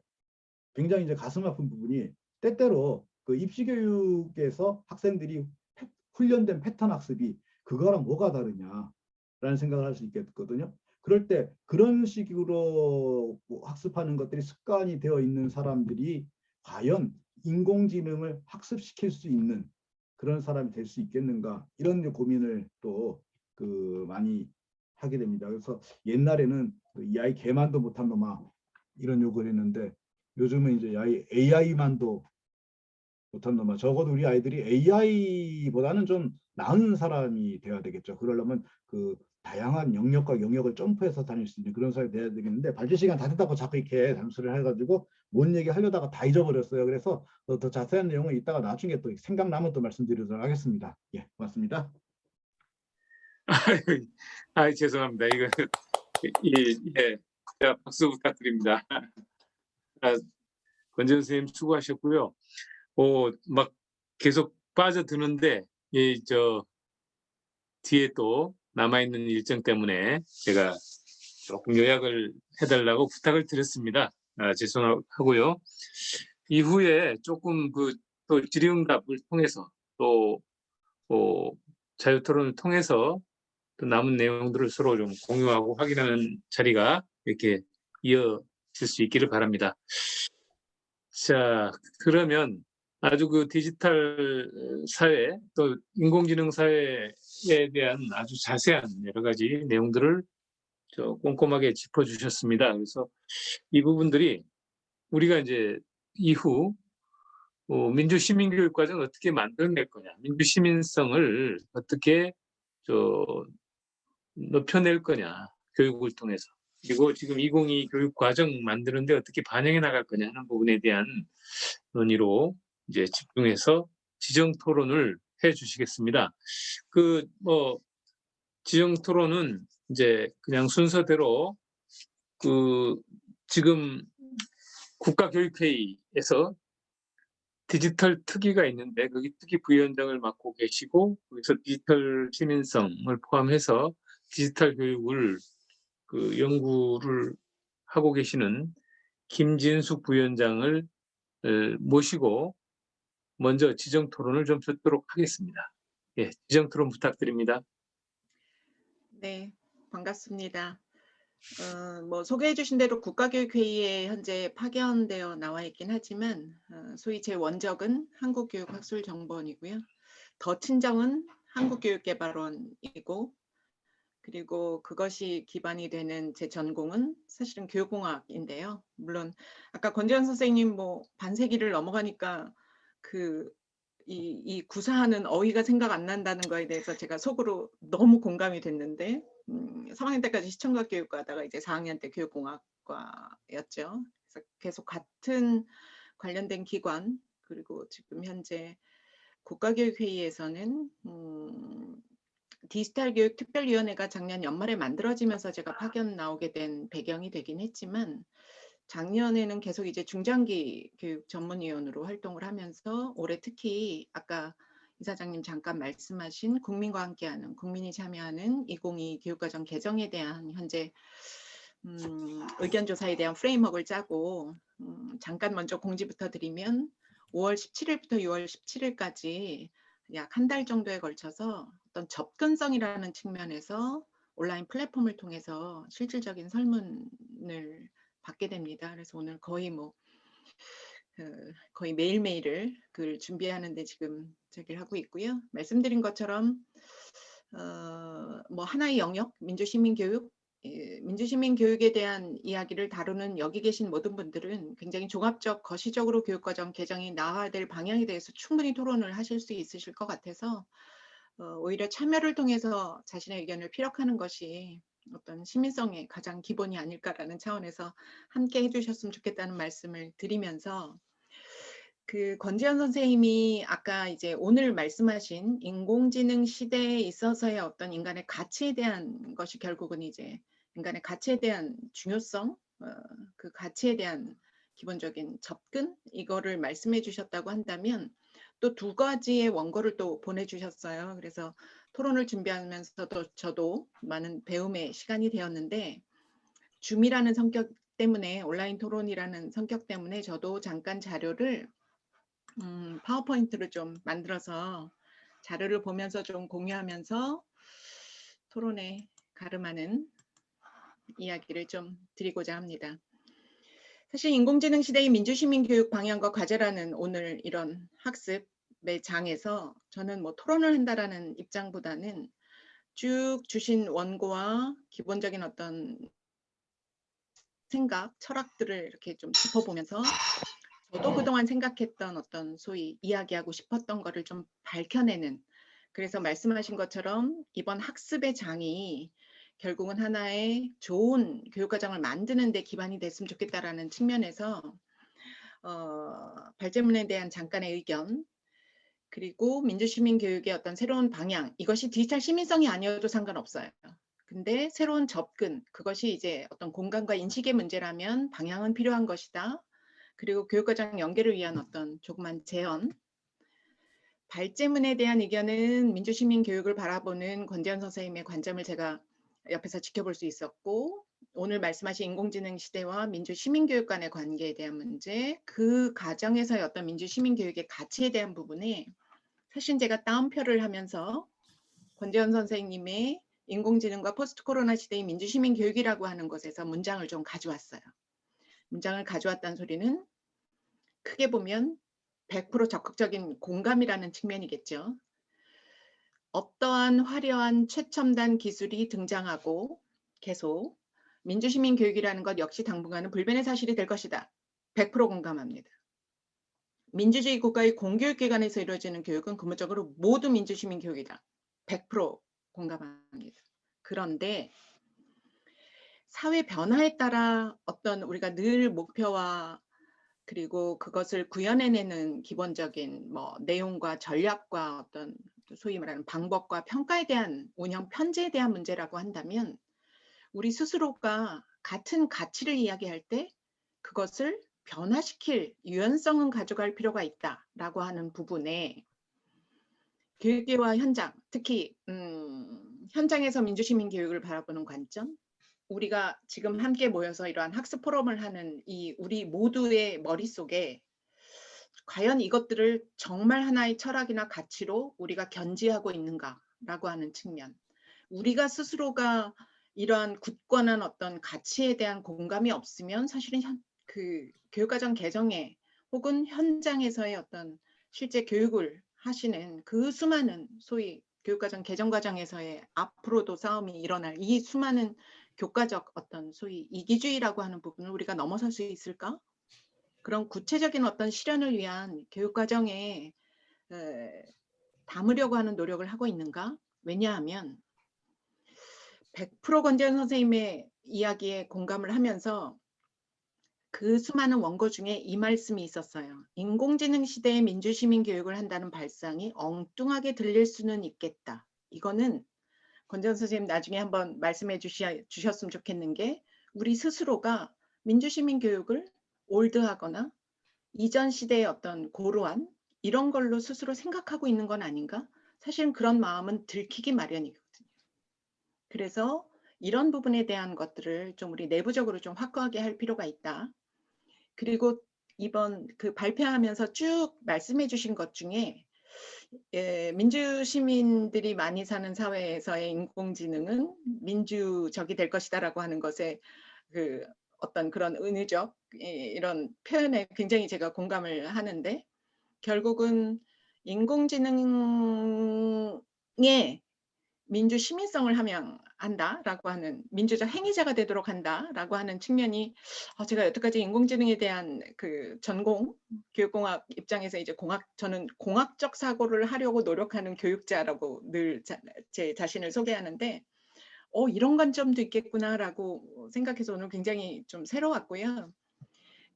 굉장히 이제 가슴 아픈 부분이 때때로 그 입시교육에서 학생들이 훈련된 패턴 학습이 그거랑 뭐가 다르냐라는 생각을 할 수 있겠거든요. 그럴 때 그런 식으로 학습하는 것들이 습관이 되어 있는 사람들이 과연 인공지능을 학습시킬 수 있는 그런 사람이 될 수 있겠는가 이런 고민을 또 그 많이 하게 됩니다. 그래서 옛날에는 이 아이 개만도 못한 놈아 이런 욕을 했는데 요즘은 이제 AI만도 못한 놈아 적어도 우리 아이들이 AI보다는 좀 나은 사람이 돼야 되겠죠. 그러려면 그 다양한 영역과 영역을 점프해서 다닐 수 있는 그런 사람이 돼야 되겠는데 발제 시간 다 됐다고 자꾸 이렇게 단수를 해가지고 뭔 얘기 하려다가 다 잊어버렸어요. 그래서 더 자세한 내용은 이따가 나중에 또 생각나면 또 말씀드리도록 하겠습니다. 예, 고맙습니다. 아, 죄송합니다. 이거 예, 제가 박수 부탁드립니다. 아, 권재현 선생님 수고하셨고요. 막 계속 빠져드는데 저 뒤에 또 남아있는 일정 때문에 제가 조금 요약을 해달라고 부탁을 드렸습니다. 죄송하고요. 이후에 조금 또 질의응답을 통해서 또 자유토론을 통해서 또 남은 내용들을 서로 좀 공유하고 확인하는 자리가 이렇게 이어질 수 있기를 바랍니다. 자, 그러면 아주 디지털 사회 또 인공지능 사회에 대한 아주 자세한 여러 가지 내용들을 꼼꼼하게 짚어주셨습니다. 그래서 이 부분들이 우리가 이제 이후 민주시민교육과정을 어떻게 만들어낼 거냐, 민주시민성을 어떻게 높여낼 거냐, 교육을 통해서. 그리고 지금 2022 교육과정 만드는데 어떻게 반영해 나갈 거냐 하는 부분에 대한 논의로 이제 집중해서 지정 토론을 해 주시겠습니다. 지정 토론은 이제 그냥 순서대로 지금 국가교육회의에서 디지털 특위가 있는데 거기 특위 부위원장을 맡고 계시고 거기서 디지털 시민성을 포함해서 디지털 교육을 연구를 하고 계시는 김진숙 부위원장을 모시고 먼저 지정 토론을 좀 듣도록 하겠습니다. 예, 지정 토론 부탁드립니다. 네, 반갑습니다. 뭐 소개해 주신 대로 국가교육회의에 현재 파견되어 나와 있긴 하지만 소위 제 원적은 한국교육학술정보원이고요. 더 친정은 한국교육개발원이고 그리고 그것이 기반이 되는 제 전공은 사실은 교육공학인데요. 물론 아까 권재현 선생님 뭐 반세기를 넘어가니까 이 구사하는 어휘가 생각 안 난다는 거에 대해서 제가 속으로 너무 공감이 됐는데 3학년 때까지 시청각 교육과 하다가 이제 4학년 때 교육공학과였죠. 그래서 계속 같은 관련된 기관 그리고 지금 현재 국가교육회의에서는 디지털 교육 특별위원회가 작년 연말에 만들어지면서 제가 파견 나오게 된 배경이 되긴 했지만 작년에는 계속 이제 중장기 교육 전문위원으로 활동을 하면서 올해 특히 아까 이사장님 잠깐 말씀하신 국민과 함께하는 국민이 참여하는 2022 교육과정 개정에 대한 현재 의견조사에 대한 프레임워크를 짜고 잠깐 먼저 공지부터 드리면 5월 17일부터 6월 17일까지 약 한 달 정도에 걸쳐서 어떤 접근성이라는 측면에서 온라인 플랫폼을 통해서 실질적인 설문을 받게 됩니다. 그래서 오늘 거의 거의 매일매일을 글 준비하는데 지금 저기를 하고 있고요. 말씀드린 것처럼 뭐 하나의 영역 민주시민교육 민주시민교육에 대한 이야기를 다루는 여기 계신 모든 분들은 굉장히 종합적 거시적으로 교육과정 개정이 나아야 될 방향에 대해서 충분히 토론을 하실 수 있으실 것 같아서 오히려 참여를 통해서 자신의 의견을 피력하는 것이 어떤 시민성의 가장 기본이 아닐까라는 차원에서 함께 해주셨으면 좋겠다는 말씀을 드리면서 권지현 선생님이 아까 이제 오늘 말씀하신 인공지능 시대에 있어서의 어떤 인간의 가치에 대한 것이 결국은 이제 인간의 가치에 대한 중요성, 그 가치에 대한 기본적인 접근 이거를 말씀해 주셨다고 한다면 또 두 가지의 원고를 또 보내주셨어요. 그래서 토론을 준비하면서도 저도 많은 배움의 시간이 되었는데 줌이라는 성격 때문에 온라인 토론이라는 성격 때문에 저도 잠깐 자료를 파워포인트를 좀 만들어서 자료를 보면서 좀 공유하면서 토론에 가름하는 이야기를 좀 드리고자 합니다. 사실 인공지능 시대의 민주시민교육 방향과 과제라는 오늘 이런 학습의 장에서 저는 뭐 토론을 한다라는 입장보다는 쭉 주신 원고와 기본적인 어떤 생각, 철학들을 이렇게 좀 짚어보면서 저도 그동안 생각했던 어떤 소위 이야기하고 싶었던 거를 좀 밝혀내는 그래서 말씀하신 것처럼 이번 학습의 장이 결국은 하나의 좋은 교육과정을 만드는 데 기반이 됐으면 좋겠다라는 측면에서 발제문에 대한 잠깐의 의견, 그리고 민주시민교육의 어떤 새로운 방향, 이것이 디지털 시민성이 아니어도 상관없어요. 근데 새로운 접근, 그것이 이제 어떤 공간과 인식의 문제라면 방향은 필요한 것이다. 그리고 교육과정 연계를 위한 어떤 조그만 제언, 발제문에 대한 의견은 민주시민교육을 바라보는 권재현 선생님의 관점을 제가 옆에서 지켜볼 수 있었고, 오늘 말씀하신 인공지능 시대와 민주시민교육 간의 관계에 대한 문제, 그 과정에서의 어떤 민주시민교육의 가치에 대한 부분에 사실 제가 따옴표를 하면서 권재현 선생님의 인공지능과 포스트 코로나 시대의 민주시민교육이라고 하는 것에서 문장을 좀 가져왔어요. 문장을 가져왔다는 소리는 크게 보면 100% 적극적인 공감이라는 측면이겠죠. 어떠한 화려한 최첨단 기술이 등장하고 계속 민주시민 교육이라는 것 역시 당분간은 불변의 사실이 될 것이다. 100% 공감합니다. 민주주의 국가의 공교육기관에서 이루어지는 교육은 근본적으로 모두 민주시민 교육이다. 100% 공감합니다. 그런데 사회 변화에 따라 어떤 우리가 늘 목표와 그리고 그것을 구현해내는 기본적인 뭐 내용과 전략과 어떤 소위 말하는 방법과 평가에 대한 운영 편제에 대한 문제라고 한다면 우리 스스로가 같은 가치를 이야기할 때 그것을 변화시킬 유연성은 가져갈 필요가 있다라고 하는 부분에 교육계와 현장, 특히 현장에서 민주시민 교육을 바라보는 관점, 우리가 지금 함께 모여서 이러한 학습 포럼을 하는 이 우리 모두의 머릿속에 과연 이것들을 정말 하나의 철학이나 가치로 우리가 견지하고 있는가라고 하는 측면, 우리가 스스로가 이러한 굳건한 어떤 가치에 대한 공감이 없으면 사실은 그 교육과정 개정에 혹은 현장에서의 어떤 실제 교육을 하시는 그 수많은 소위 교육과정 개정 과정에서의 앞으로도 싸움이 일어날 이 수많은 교과적 어떤 소위 이기주의라고 하는 부분을 우리가 넘어설 수 있을까? 그런 구체적인 어떤 실현을 위한 교육과정에 담으려고 하는 노력을 하고 있는가? 왜냐하면 100% 권재현 선생님의 이야기에 공감을 하면서 그 수많은 원고 중에 이 말씀이 있었어요. 인공지능 시대에 민주시민 교육을 한다는 발상이 엉뚱하게 들릴 수는 있겠다. 이거는 권재현 선생님 나중에 한번 말씀해 주셨으면 좋겠는 게 우리 스스로가 민주시민 교육을 올드하거나 이전 시대의 어떤 고루한 이런 걸로 스스로 생각하고 있는 건 아닌가? 사실은 그런 마음은 들키기 마련이거든요. 그래서 이런 부분에 대한 것들을 좀 우리 내부적으로 좀 확고하게 할 필요가 있다. 그리고 이번 그 발표하면서 쭉 말씀해 주신 것 중에 민주시민들이 많이 사는 사회에서의 인공지능은 민주적이 될 것이다라고 하는 것에 그 어떤 그런 은유적 이런 표현에 굉장히 제가 공감을 하는데 결국은 인공지능의 민주 시민성을 함양한다라고 하는 민주적 행위자가 되도록 한다라고 하는 측면이 제가 여태까지 인공지능에 대한 그 전공 교육공학 입장에서 이제 저는 공학적 사고를 하려고 노력하는 교육자라고 늘 제 자신을 소개하는데 이런 관점도 있겠구나라고 생각해서 오늘 굉장히 좀 새로웠고요.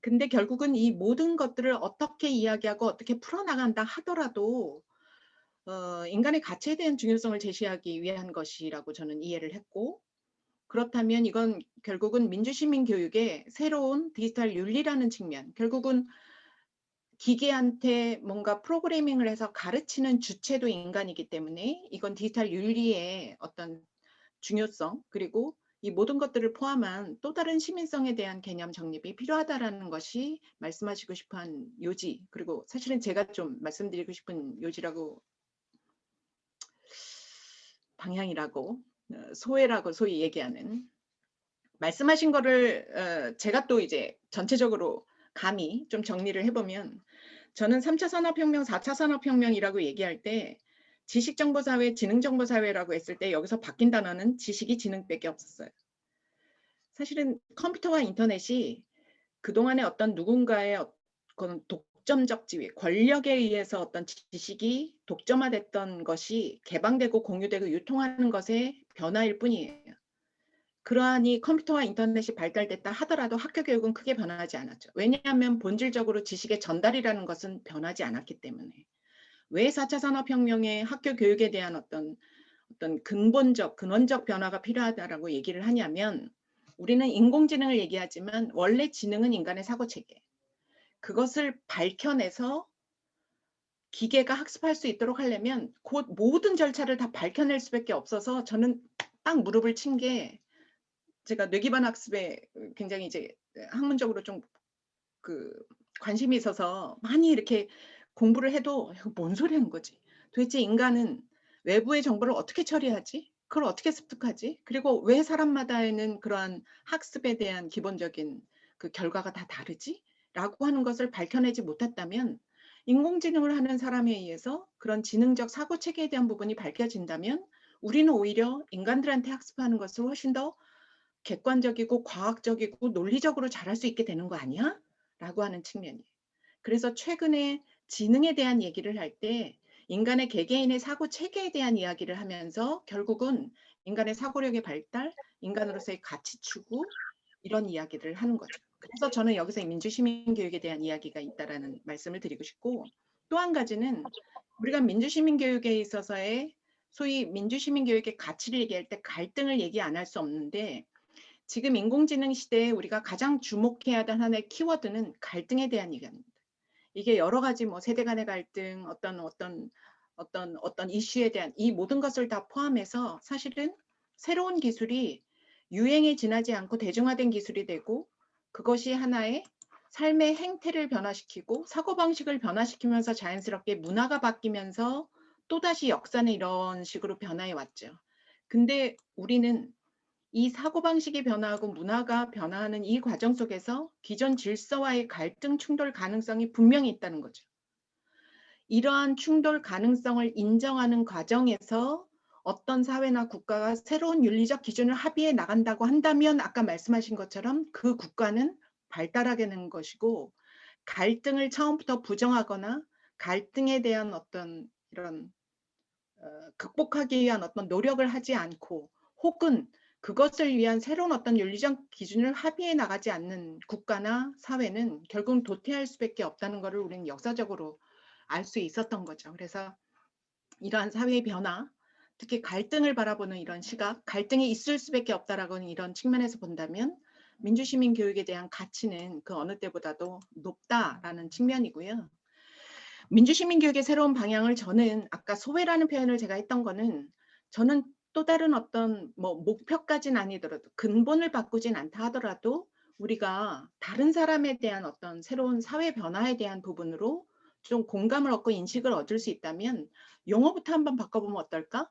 근데 결국은 이 모든 것들을 어떻게 이야기하고 어떻게 풀어나간다 하더라도 인간의 가치에 대한 중요성을 제시하기 위한 것이라고 저는 이해를 했고 그렇다면 이건 결국은 민주시민 교육의 새로운 디지털 윤리라는 측면, 결국은 기계한테 뭔가 프로그래밍을 해서 가르치는 주체도 인간이기 때문에 이건 디지털 윤리의 어떤 중요성 그리고 이 모든 것들을 포함한 또 다른 시민성에 대한 개념 정립이 필요하다라는 것이 말씀하시고 싶은 요지, 그리고 사실은 제가 좀 말씀드리고 싶은 요지라고 방향이라고 소회라고 소위 얘기하는 말씀하신 거를 제가 또 이제 전체적으로 감히 좀 정리를 해보면 저는 3차 산업혁명, 4차 산업혁명이라고 얘기할 때 지식정보사회, 지능정보사회라고 했을 때 여기서 바뀐 단어는 지식이 지능밖에 없었어요. 사실은 컴퓨터와 인터넷이 그동안의 어떤 누군가의 어떤 독점적 지위, 권력에 의해서 어떤 지식이 독점화됐던 것이 개방되고 공유되고 유통하는 것의 변화일 뿐이에요. 그러하니 컴퓨터와 인터넷이 발달됐다 하더라도 학교 교육은 크게 변하지 않았죠. 왜냐하면 본질적으로 지식의 전달이라는 것은 변하지 않았기 때문에. 왜 4차 산업혁명의 학교 교육에 대한 어떤 근본적, 근원적 변화가 필요하다라고 얘기를 하냐면 우리는 인공지능을 얘기하지만 원래 지능은 인간의 사고체계. 그것을 밝혀내서 기계가 학습할 수 있도록 하려면 곧 모든 절차를 다 밝혀낼 수밖에 없어서 저는 딱 무릎을 친 게 제가 뇌기반 학습에 굉장히 이제 학문적으로 좀 관심이 있어서 많이 이렇게 공부를 해도 이거 뭔 소리 하는 거지? 도대체 인간은 외부의 정보를 어떻게 처리하지? 그걸 어떻게 습득하지? 그리고 왜 사람마다에는 그러한 학습에 대한 기본적인 그 결과가 다 다르지? 라고 하는 것을 밝혀내지 못했다면 인공지능을 하는 사람에 의해서 그런 지능적 사고 체계에 대한 부분이 밝혀진다면 우리는 오히려 인간들한테 학습하는 것을 훨씬 더 객관적이고 과학적이고 논리적으로 잘할 수 있게 되는 거 아니야? 라고 하는 측면이에요. 그래서 최근에 지능에 대한 얘기를 할 때 인간의 개개인의 사고 체계에 대한 이야기를 하면서 결국은 인간의 사고력의 발달, 인간으로서의 가치 추구 이런 이야기를 하는 거죠. 그래서 저는 여기서 민주시민교육에 대한 이야기가 있다라는 말씀을 드리고 싶고 또 한 가지는 우리가 민주시민교육에 있어서의 소위 민주시민교육의 가치를 얘기할 때 갈등을 얘기 안 할 수 없는데 지금 인공지능 시대에 우리가 가장 주목해야 할 하나의 키워드는 갈등에 대한 얘기입니다. 이게 여러 가지 뭐 세대 간의 갈등, 어떤 이슈에 대한 이 모든 것을 다 포함해서 사실은 새로운 기술이 유행에 지나지 않고 대중화된 기술이 되고 그것이 하나의 삶의 행태를 변화시키고 사고방식을 변화시키면서 자연스럽게 문화가 바뀌면서 또다시 역사는 이런 식으로 변화해 왔죠. 근데 우리는 이 사고방식이 변화하고 문화가 변화하는 이 과정 속에서 기존 질서와의 갈등 충돌 가능성이 분명히 있다는 거죠. 이러한 충돌 가능성을 인정하는 과정에서 어떤 사회나 국가가 새로운 윤리적 기준을 합의해 나간다고 한다면 아까 말씀하신 것처럼 그 국가는 발달하게 되는 것이고 갈등을 처음부터 부정하거나 갈등에 대한 어떤 이런 극복하기 위한 어떤 노력을 하지 않고 혹은 그것을 위한 새로운 어떤 윤리적 기준을 합의해 나가지 않는 국가나 사회는 결국은 도태할 수밖에 없다는 것을 우리는 역사적으로 알 수 있었던 거죠. 그래서 이러한 사회의 변화, 특히 갈등을 바라보는 이런 시각, 갈등이 있을 수밖에 없다라고 하는 이런 측면에서 본다면 민주시민 교육에 대한 가치는 그 어느 때보다도 높다라는 측면이고요. 민주시민 교육의 새로운 방향을 저는 아까 소외라는 표현을 제가 했던 거는 저는 또 다른 어떤 뭐 목표까지는 아니더라도 근본을 바꾸진 않다 하더라도 우리가 다른 사람에 대한 어떤 새로운 사회 변화에 대한 부분으로 좀 공감을 얻고 인식을 얻을 수 있다면 용어부터 한번 바꿔보면 어떨까?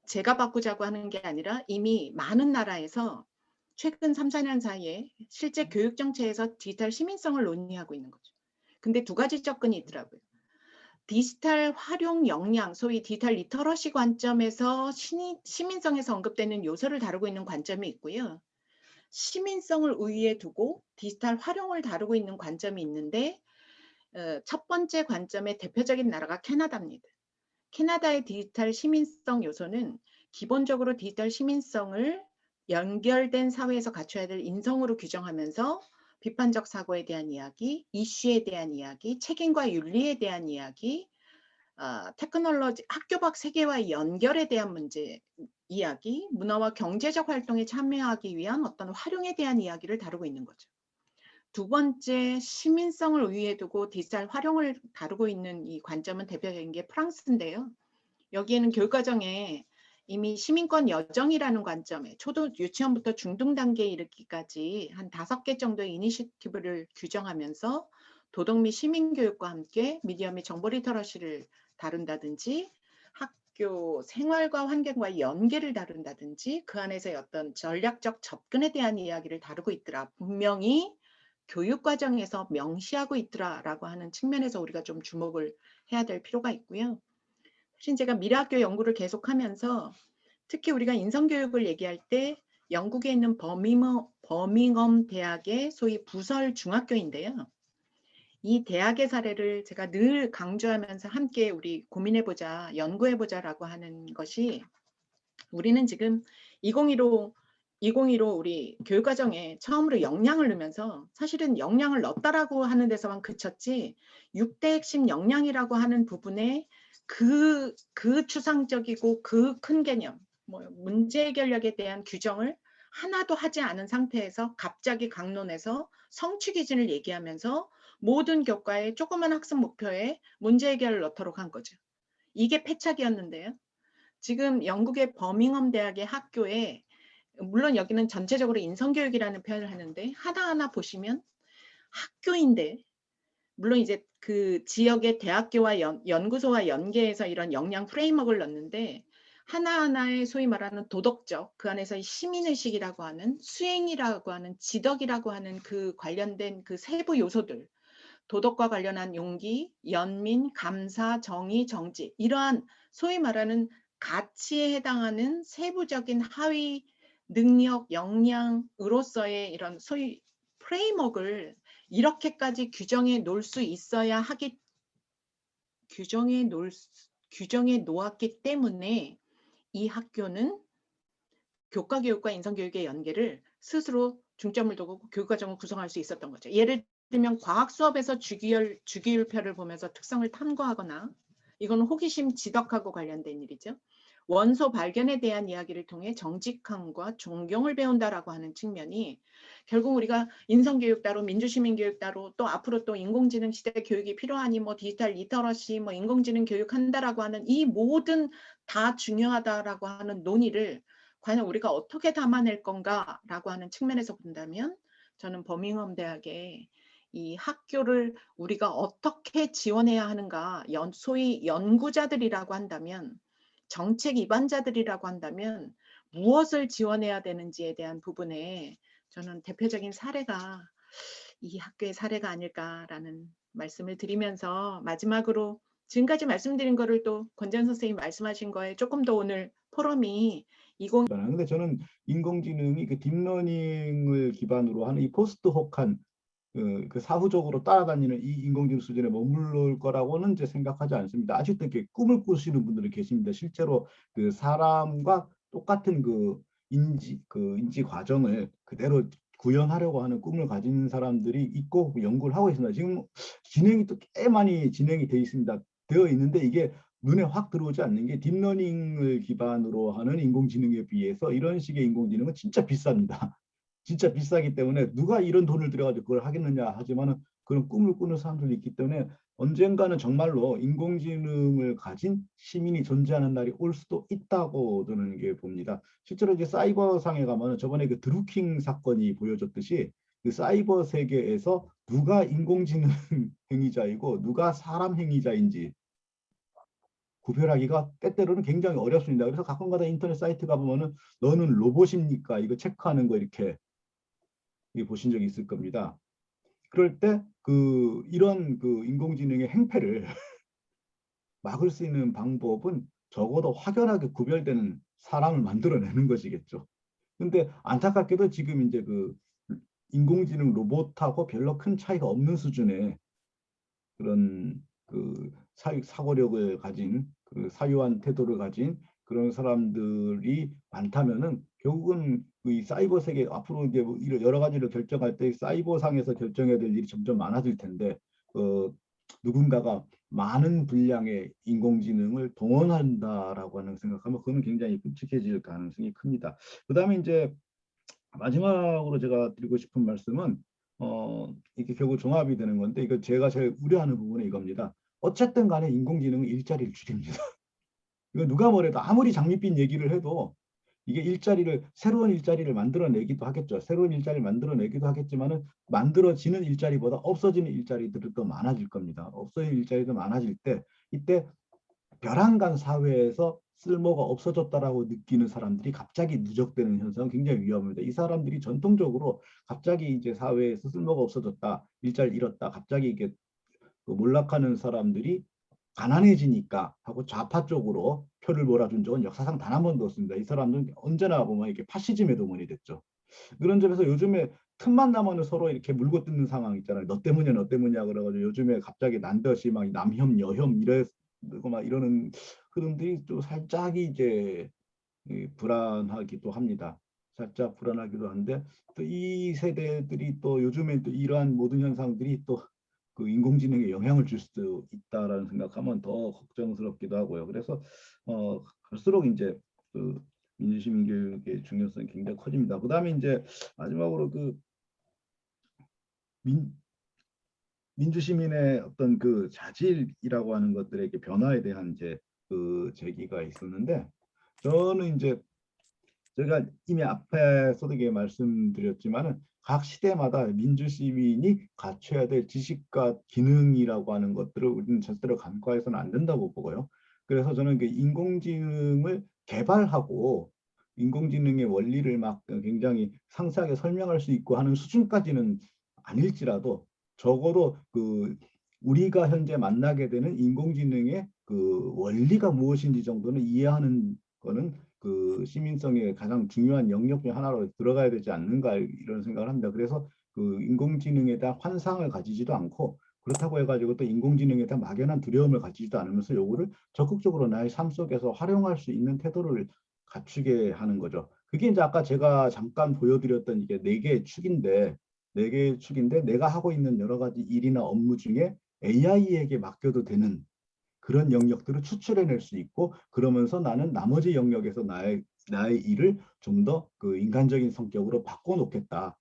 제가 바꾸자고 하는 게 아니라 이미 많은 나라에서 최근 3, 4년 사이에 실제 교육 정책에서 디지털 시민성을 논의하고 있는 거죠. 근데 두 가지 접근이 있더라고요. 디지털 활용 역량, 소위 디지털 리터러시 관점에서 시민성에서 언급되는 요소를 다루고 있는 관점이 있고요. 시민성을 우위에 두고 디지털 활용을 다루고 있는 관점이 있는데 첫 번째 관점의 대표적인 나라가 캐나다입니다. 캐나다의 디지털 시민성 요소는 기본적으로 디지털 시민성을 연결된 사회에서 갖춰야 될 인성으로 규정하면서 비판적 사고에 대한 이야기, 이슈에 대한 이야기, 책임과 윤리에 대한 이야기, 테크놀로지, 학교 밖 세계와의 연결에 대한 문제 이야기, 문화와 경제적 활동에 참여하기 위한 어떤 활용에 대한 이야기를 다루고 있는 거죠. 두 번째, 시민성을 우위에 두고 디지털 활용을 다루고 있는 이 관점은 대표적인 게 프랑스인데요. 여기에는 교육과정에 이미 시민권 여정이라는 관점에 초등 유치원부터 중등 단계에 이르기까지 한 5개 정도의 이니시티브를 규정하면서 도덕 및 시민교육과 함께 미디어 및 정보 리터러시를 다룬다든지 학교 생활과 환경과의 연계를 다룬다든지 그 안에서의 어떤 전략적 접근에 대한 이야기를 다루고 있더라. 분명히 교육과정에서 명시하고 있더라라고 하는 측면에서 우리가 좀 주목을 해야 될 필요가 있고요. 사실 제가 미래학교 연구를 계속하면서 특히 우리가 인성교육을 얘기할 때 영국에 있는 버밍엄 대학의 소위 부설 중학교인데요. 이 대학의 사례를 제가 늘 강조하면서 함께 우리 고민해보자, 연구해보자라고 하는 것이 우리는 지금 2015 2015 우리 교육과정에 처음으로 역량을 넣으면서 사실은 역량을 넣었다라고 하는 데서만 그쳤지 6대 핵심 역량이라고 하는 부분에 그 추상적이고 그 큰 개념, 뭐 문제 해결력에 대한 규정을 하나도 하지 않은 상태에서 갑자기 강론해서 성취 기준을 얘기하면서 모든 교과의 조그만 학습 목표에 문제 해결을 넣도록 한 거죠. 이게 패착이었는데요. 지금 영국의 버밍엄 대학의 학교에 물론 여기는 전체적으로 인성교육이라는 표현을 하는데 하나하나 보시면 학교인데 물론 이제 그 지역의 대학교와 연구소와 연계해서 이런 역량 프레임워크를 넣는데 하나하나의 소위 말하는 도덕적 그 안에서의 시민의식이라고 하는 수행이라고 하는 지덕이라고 하는 그 관련된 그 세부 요소들 도덕과 관련한 용기, 연민, 감사, 정의, 정직 이러한 소위 말하는 가치에 해당하는 세부적인 하위 능력, 역량으로서의 이런 소위 프레임워크를 이렇게까지 규정해 놓을 수 있어야 규정해 놓았기 때문에 이 학교는 교과교육과 인성교육의 연계를 스스로 중점을 두고 교육과정을 구성할 수 있었던 거죠. 예를 들면 과학 수업에서 주기율표를 보면서 특성을 탐구하거나 이건 호기심 지덕하고 관련된 일이죠. 원소 발견에 대한 이야기를 통해 정직함과 존경을 배운다라고 하는 측면이 결국 우리가 인성교육 따로 민주시민교육 따로 또 앞으로 또 인공지능 시대 교육이 필요하니 뭐 디지털 리터러시 뭐 인공지능 교육한다라고 하는 이 모든 다 중요하다라고 하는 논의를 과연 우리가 어떻게 담아낼 건가라고 하는 측면에서 본다면 저는 버밍엄 대학의 이 학교를 우리가 어떻게 지원해야 하는가 소위 연구자들이라고 한다면 정책 입안자들이라고 한다면 무엇을 지원해야 되는지에 대한 부분에 저는 대표적인 사례가 이 학교의 사례가 아닐까라는 말씀을 드리면서 마지막으로 지금까지 말씀드린 거를 또 권재현 선생님이 말씀하신 거에 조금 더 오늘 포럼이 근데 저는 인공지능이 그 딥러닝을 기반으로 하는 이 포스트혹한 그 사후적으로 따라다니는 이 인공지능 수준에 머무를 거라고는 이제 생각하지 않습니다. 아직도 이렇게 꿈을 꾸시는 분들이 계십니다. 실제로 그 사람과 똑같은 그 인지 과정을 그대로 구현하려고 하는 꿈을 가진 사람들이 있고 연구를 하고 있습니다. 지금 진행이 또 꽤 많이 진행이 되어 있는데 이게 눈에 확 들어오지 않는 게 딥러닝을 기반으로 하는 인공지능에 비해서 이런 식의 인공지능은 진짜 비쌉니다. 진짜 비싸기 때문에 누가 이런 돈을 들여가지고 그걸 하겠느냐 하지만은 그런 꿈을 꾸는 사람들이 있기 때문에 언젠가는 정말로 인공지능을 가진 시민이 존재하는 날이 올 수도 있다고 저는 이게 봅니다. 실제로 이제 사이버상에 가면은 저번에 그 드루킹 사건이 보여줬듯이 그 사이버 세계에서 누가 인공지능 행위자이고 누가 사람 행위자인지 구별하기가 때때로는 굉장히 어렵습니다. 그래서 가끔가다 인터넷 사이트 가보면은 너는 로봇입니까? 이거 체크하는 거 이렇게 보신 적이 있을 겁니다. 그럴 때 이런 인공지능의 행패를 막을 수 있는 방법은 적어도 확연하게 구별되는 사람을 만들어내는 것이겠죠. 근데 안타깝게도 지금 이제 그 인공지능 로봇하고 별로 큰 차이가 없는 수준의 그런 사고력을 가진 그 사유한 태도를 가진 그런 사람들이 많다면은 결국은 이 사이버 세계 앞으로 이제 뭐 여러 가지를 결정할 때 사이버상에서 결정해야 될 일이 점점 많아질 텐데 누군가가 많은 분량의 인공지능을 동원한다라고 하는 생각하면 그거는 굉장히 끔찍해질 가능성이 큽니다. 그다음에 이제 마지막으로 제가 드리고 싶은 말씀은 이게 결국 종합이 되는 건데 이거 제가 제일 우려하는 부분은 이겁니다. 어쨌든 간에 인공지능은 일자리를 줄입니다. 이거 누가 뭐래도 아무리 장밋빛 얘기를 해도 이게 새로운 일자리를 만들어내기도 하겠죠. 새로운 일자리를 만들어내기도 하겠지만은 만들어지는 일자리보다 없어지는 일자리들이 더 많아질 겁니다. 없어지는 일자리도 많아질 때 이때 벼랑간 사회에서 쓸모가 없어졌다라고 느끼는 사람들이 갑자기 누적되는 현상은 굉장히 위험합니다. 이 사람들이 전통적으로 갑자기 이제 사회에서 쓸모가 없어졌다, 일자리 잃었다, 갑자기 이게 몰락하는 사람들이 가난해지니까 하고 좌파 쪽으로 표를 몰아준 적은 역사상 단 한 번도 없습니다. 이 사람들은 언제나 보면 이게 파시즘의 동원이 됐죠. 그런 점에서 요즘에 틈만 나면 서로 이렇게 물고 뜯는 상황 있잖아요. 너 때문이야, 너 때문이야 그래가지고 요즘에 갑자기 난데없이 막 남혐, 여혐 이러고 막 이러는 흐름들이 좀 살짝 이제 불안하기도 합니다. 살짝 불안하기도 한데 또 이 세대들이 또 요즘에 또 이러한 모든 현상들이 또 그 인공지능에 영향을 줄 수도 있다라는 생각하면 더 걱정스럽기도 하고요. 그래서 갈수록 이제 그 민주시민 교육의 중요성이 굉장히 커집니다. 그다음에 이제 마지막으로 그 민주시민의 어떤 그 자질이라고 하는 것들의 변화에 대한 이제 그 제기가 있었는데 저는 이제 제가 이미 앞에서도 말씀드렸지만은 각 시대마다 민주시민이 갖춰야 될 지식과 기능이라고 하는 것들을 우리는 절대로 간과해서는 안 된다고 보고요. 그래서 저는 그 인공지능을 개발하고 인공지능의 원리를 막 굉장히 상세하게 설명할 수 있고 하는 수준까지는 아닐지라도 적어도 그 우리가 현재 만나게 되는 인공지능의 그 원리가 무엇인지 정도는 이해하는 거는 그 시민성의 가장 중요한 영역 중 하나로 들어가야 되지 않는가 이런 생각을 합니다. 그래서 그 인공지능에 대한 환상을 가지지도 않고 그렇다고 해가지고 또 인공지능에 대한 막연한 두려움을 가지지도 않으면서 요거를 적극적으로 나의 삶 속에서 활용할 수 있는 태도를 갖추게 하는 거죠. 그게 이제 아까 제가 잠깐 보여드렸던 이게 4개의 축인데 4개의 축인데 내가 하고 있는 여러 가지 일이나 업무 중에 AI에게 맡겨도 되는 그런 영역들을 추출해낼 수 있고 그러면서 나는 나머지 영역에서 나의 일을 좀 더 그 인간적인 성격으로 바꿔놓겠다.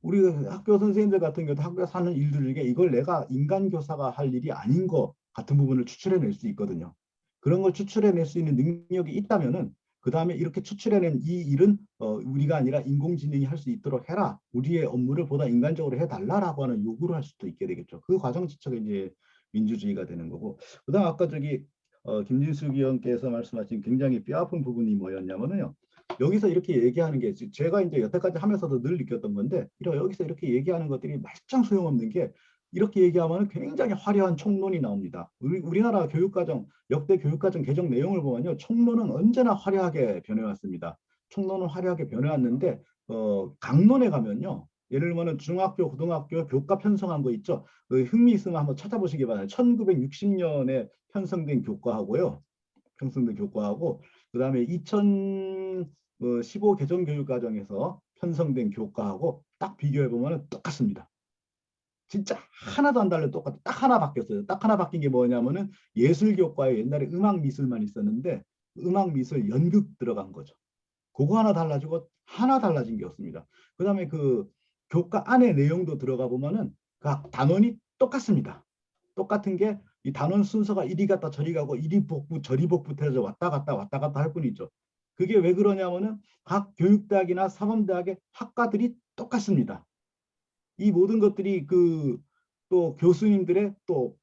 우리 학교 선생님들 같은 경우도 학교에서 하는 일들 중에 이걸 내가 인간 교사가 할 일이 아닌 것 같은 부분을 추출해낼 수 있거든요. 그런 걸 추출해낼 수 있는 능력이 있다면은 그 다음에 이렇게 추출해낸 이 일은 우리가 아니라 인공지능이 할 수 있도록 해라. 우리의 업무를 보다 인간적으로 해달라라고 하는 요구를 할 수도 있게 되겠죠. 그 과정 자체가 이제 민주주의가 되는 거고. 그다음 아까 김진숙 의원께서 말씀하신 굉장히 뼈아픈 부분이 뭐였냐면요. 여기서 이렇게 얘기하는 게 제가 이제 여태까지 하면서도 늘 느꼈던 건데 여기서 이렇게 얘기하는 것들이 말짱 소용없는 게 이렇게 얘기하면 굉장히 화려한 총론이 나옵니다. 우리나라 교육과정 역대 교육과정 개정 내용을 보면요. 총론은 언제나 화려하게 변해왔습니다. 총론은 화려하게 변해왔는데 강론에 가면요. 예를 들면 중학교, 고등학교 교과 편성한 거 있죠. 흥미 있으면 한번 찾아보시기 바랍니다. 1960년에 편성된 교과하고요. 편성된 교과하고 그다음에 2015 개정교육과정에서 편성된 교과하고 딱 비교해 보면 똑같습니다. 진짜 하나도 안 달라 똑같아. 딱 하나 바뀌었어요. 딱 하나 바뀐 게 뭐냐면은 예술교과에 옛날에 음악미술만 있었는데 음악미술 연극 들어간 거죠. 그거 하나 달라지고 하나 달라진 게 없습니다. 그다음에 그 교과 안에 내용도 들어가 보면은 각 단원이 똑같습니다. 똑같은 게 이 단원 순서가 이리 갔다 저리 가고 이리 복부 저리 복부해서 왔다 갔다 할 뿐이죠. 그게 왜 그러냐면은 각 교육대학이나 사범대학의 학과들이 똑같습니다. 이 모든 것들이 그 또 교수님들의 또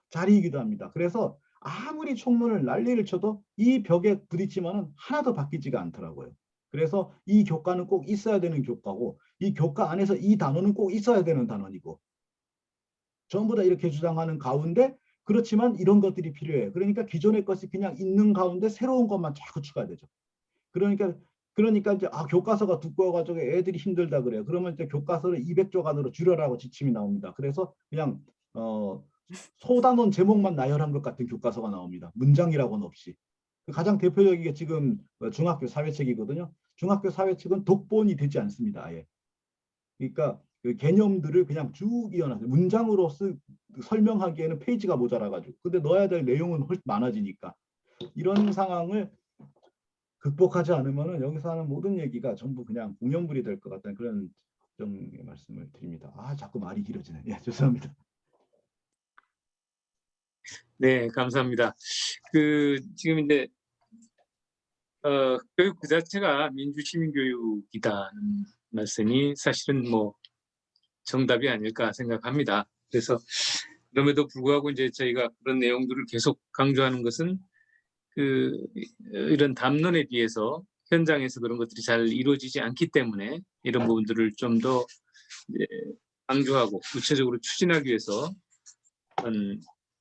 자리이기도 합니다. 그래서 아무리 총론을 난리를 쳐도 이 벽에 부딪히면은 하나도 바뀌지가 않더라고요. 그래서 이 교과는 꼭 있어야 되는 교과고 이 교과 안에서 이 단원은 꼭 있어야 되는 단원이고 전부 다 이렇게 주장하는 가운데 그렇지만 이런 것들이 필요해요. 그러니까 기존의 것이 그냥 있는 가운데 새로운 것만 자꾸 추가되죠. 그러니까 이제 교과서가 두꺼워가지고 애들이 힘들다 그래요. 그러면 이제 교과서를 200조간으로 줄여라고 지침이 나옵니다. 그래서 그냥 소단원 제목만 나열한 것 같은 교과서가 나옵니다. 문장이라고는 없이. 가장 대표적인 게 지금 중학교 사회책이거든요. 중학교 사회책은 독본이 되지 않습니다. 아예. 그러니까 그 개념들을 그냥 쭉 이어놨어요. 문장으로 설명하기에는 페이지가 모자라가지고. 근데 넣어야 될 내용은 훨씬 많아지니까. 이런 상황을 극복하지 않으면 여기서 하는 모든 얘기가 전부 그냥 공연불이 될 것 같다는 그런 걱정의 말씀을 드립니다. 자꾸 말이 길어지네. 예, 죄송합니다. 네, 감사합니다. 지금 이제 교육 그 자체가 민주시민교육이다는 말씀이 사실은 뭐 정답이 아닐까 생각합니다. 그래서 그럼에도 불구하고 이제 저희가 그런 내용들을 계속 강조하는 것은 이런 담론에 비해서 현장에서 그런 것들이 잘 이루어지지 않기 때문에 이런 부분들을 좀 더 강조하고 구체적으로 추진하기 위해서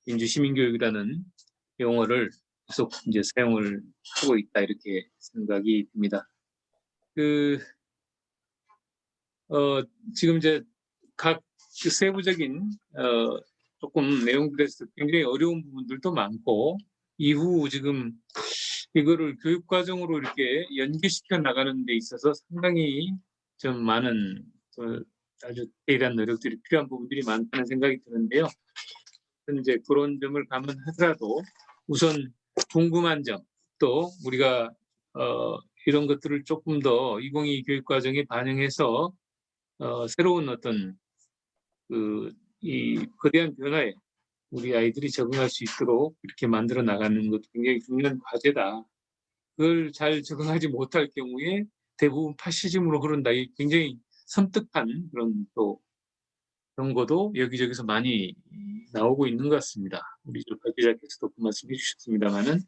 민주시민교육이라는 용어를 계속 이제 사용을 하고 있다 이렇게 생각이 듭니다. 지금 이제 각 세부적인 조금 내용들에서 굉장히 어려운 부분들도 많고 이후 지금 이거를 교육 과정으로 이렇게 연계시켜 나가는 데 있어서 상당히 좀 많은 아주 대단한 노력들이 필요한 부분들이 많다는 생각이 드는데요. 이제 그런 점을 감안하더라도 우선 궁금한 점, 또 우리가 이런 것들을 조금 더 2022 교육 과정에 반영해서 새로운 어떤 이 거대한 변화에 우리 아이들이 적응할 수 있도록 이렇게 만들어 나가는 것도 굉장히 중요한 과제다. 그걸 잘 적응하지 못할 경우에 대부분 파시즘으로 흐른다. 이 굉장히 섬뜩한 그런 또 경고도 여기저기서 많이 나오고 있는 것 같습니다. 우리 박 기자께서도 그 말씀해 주셨습니다만은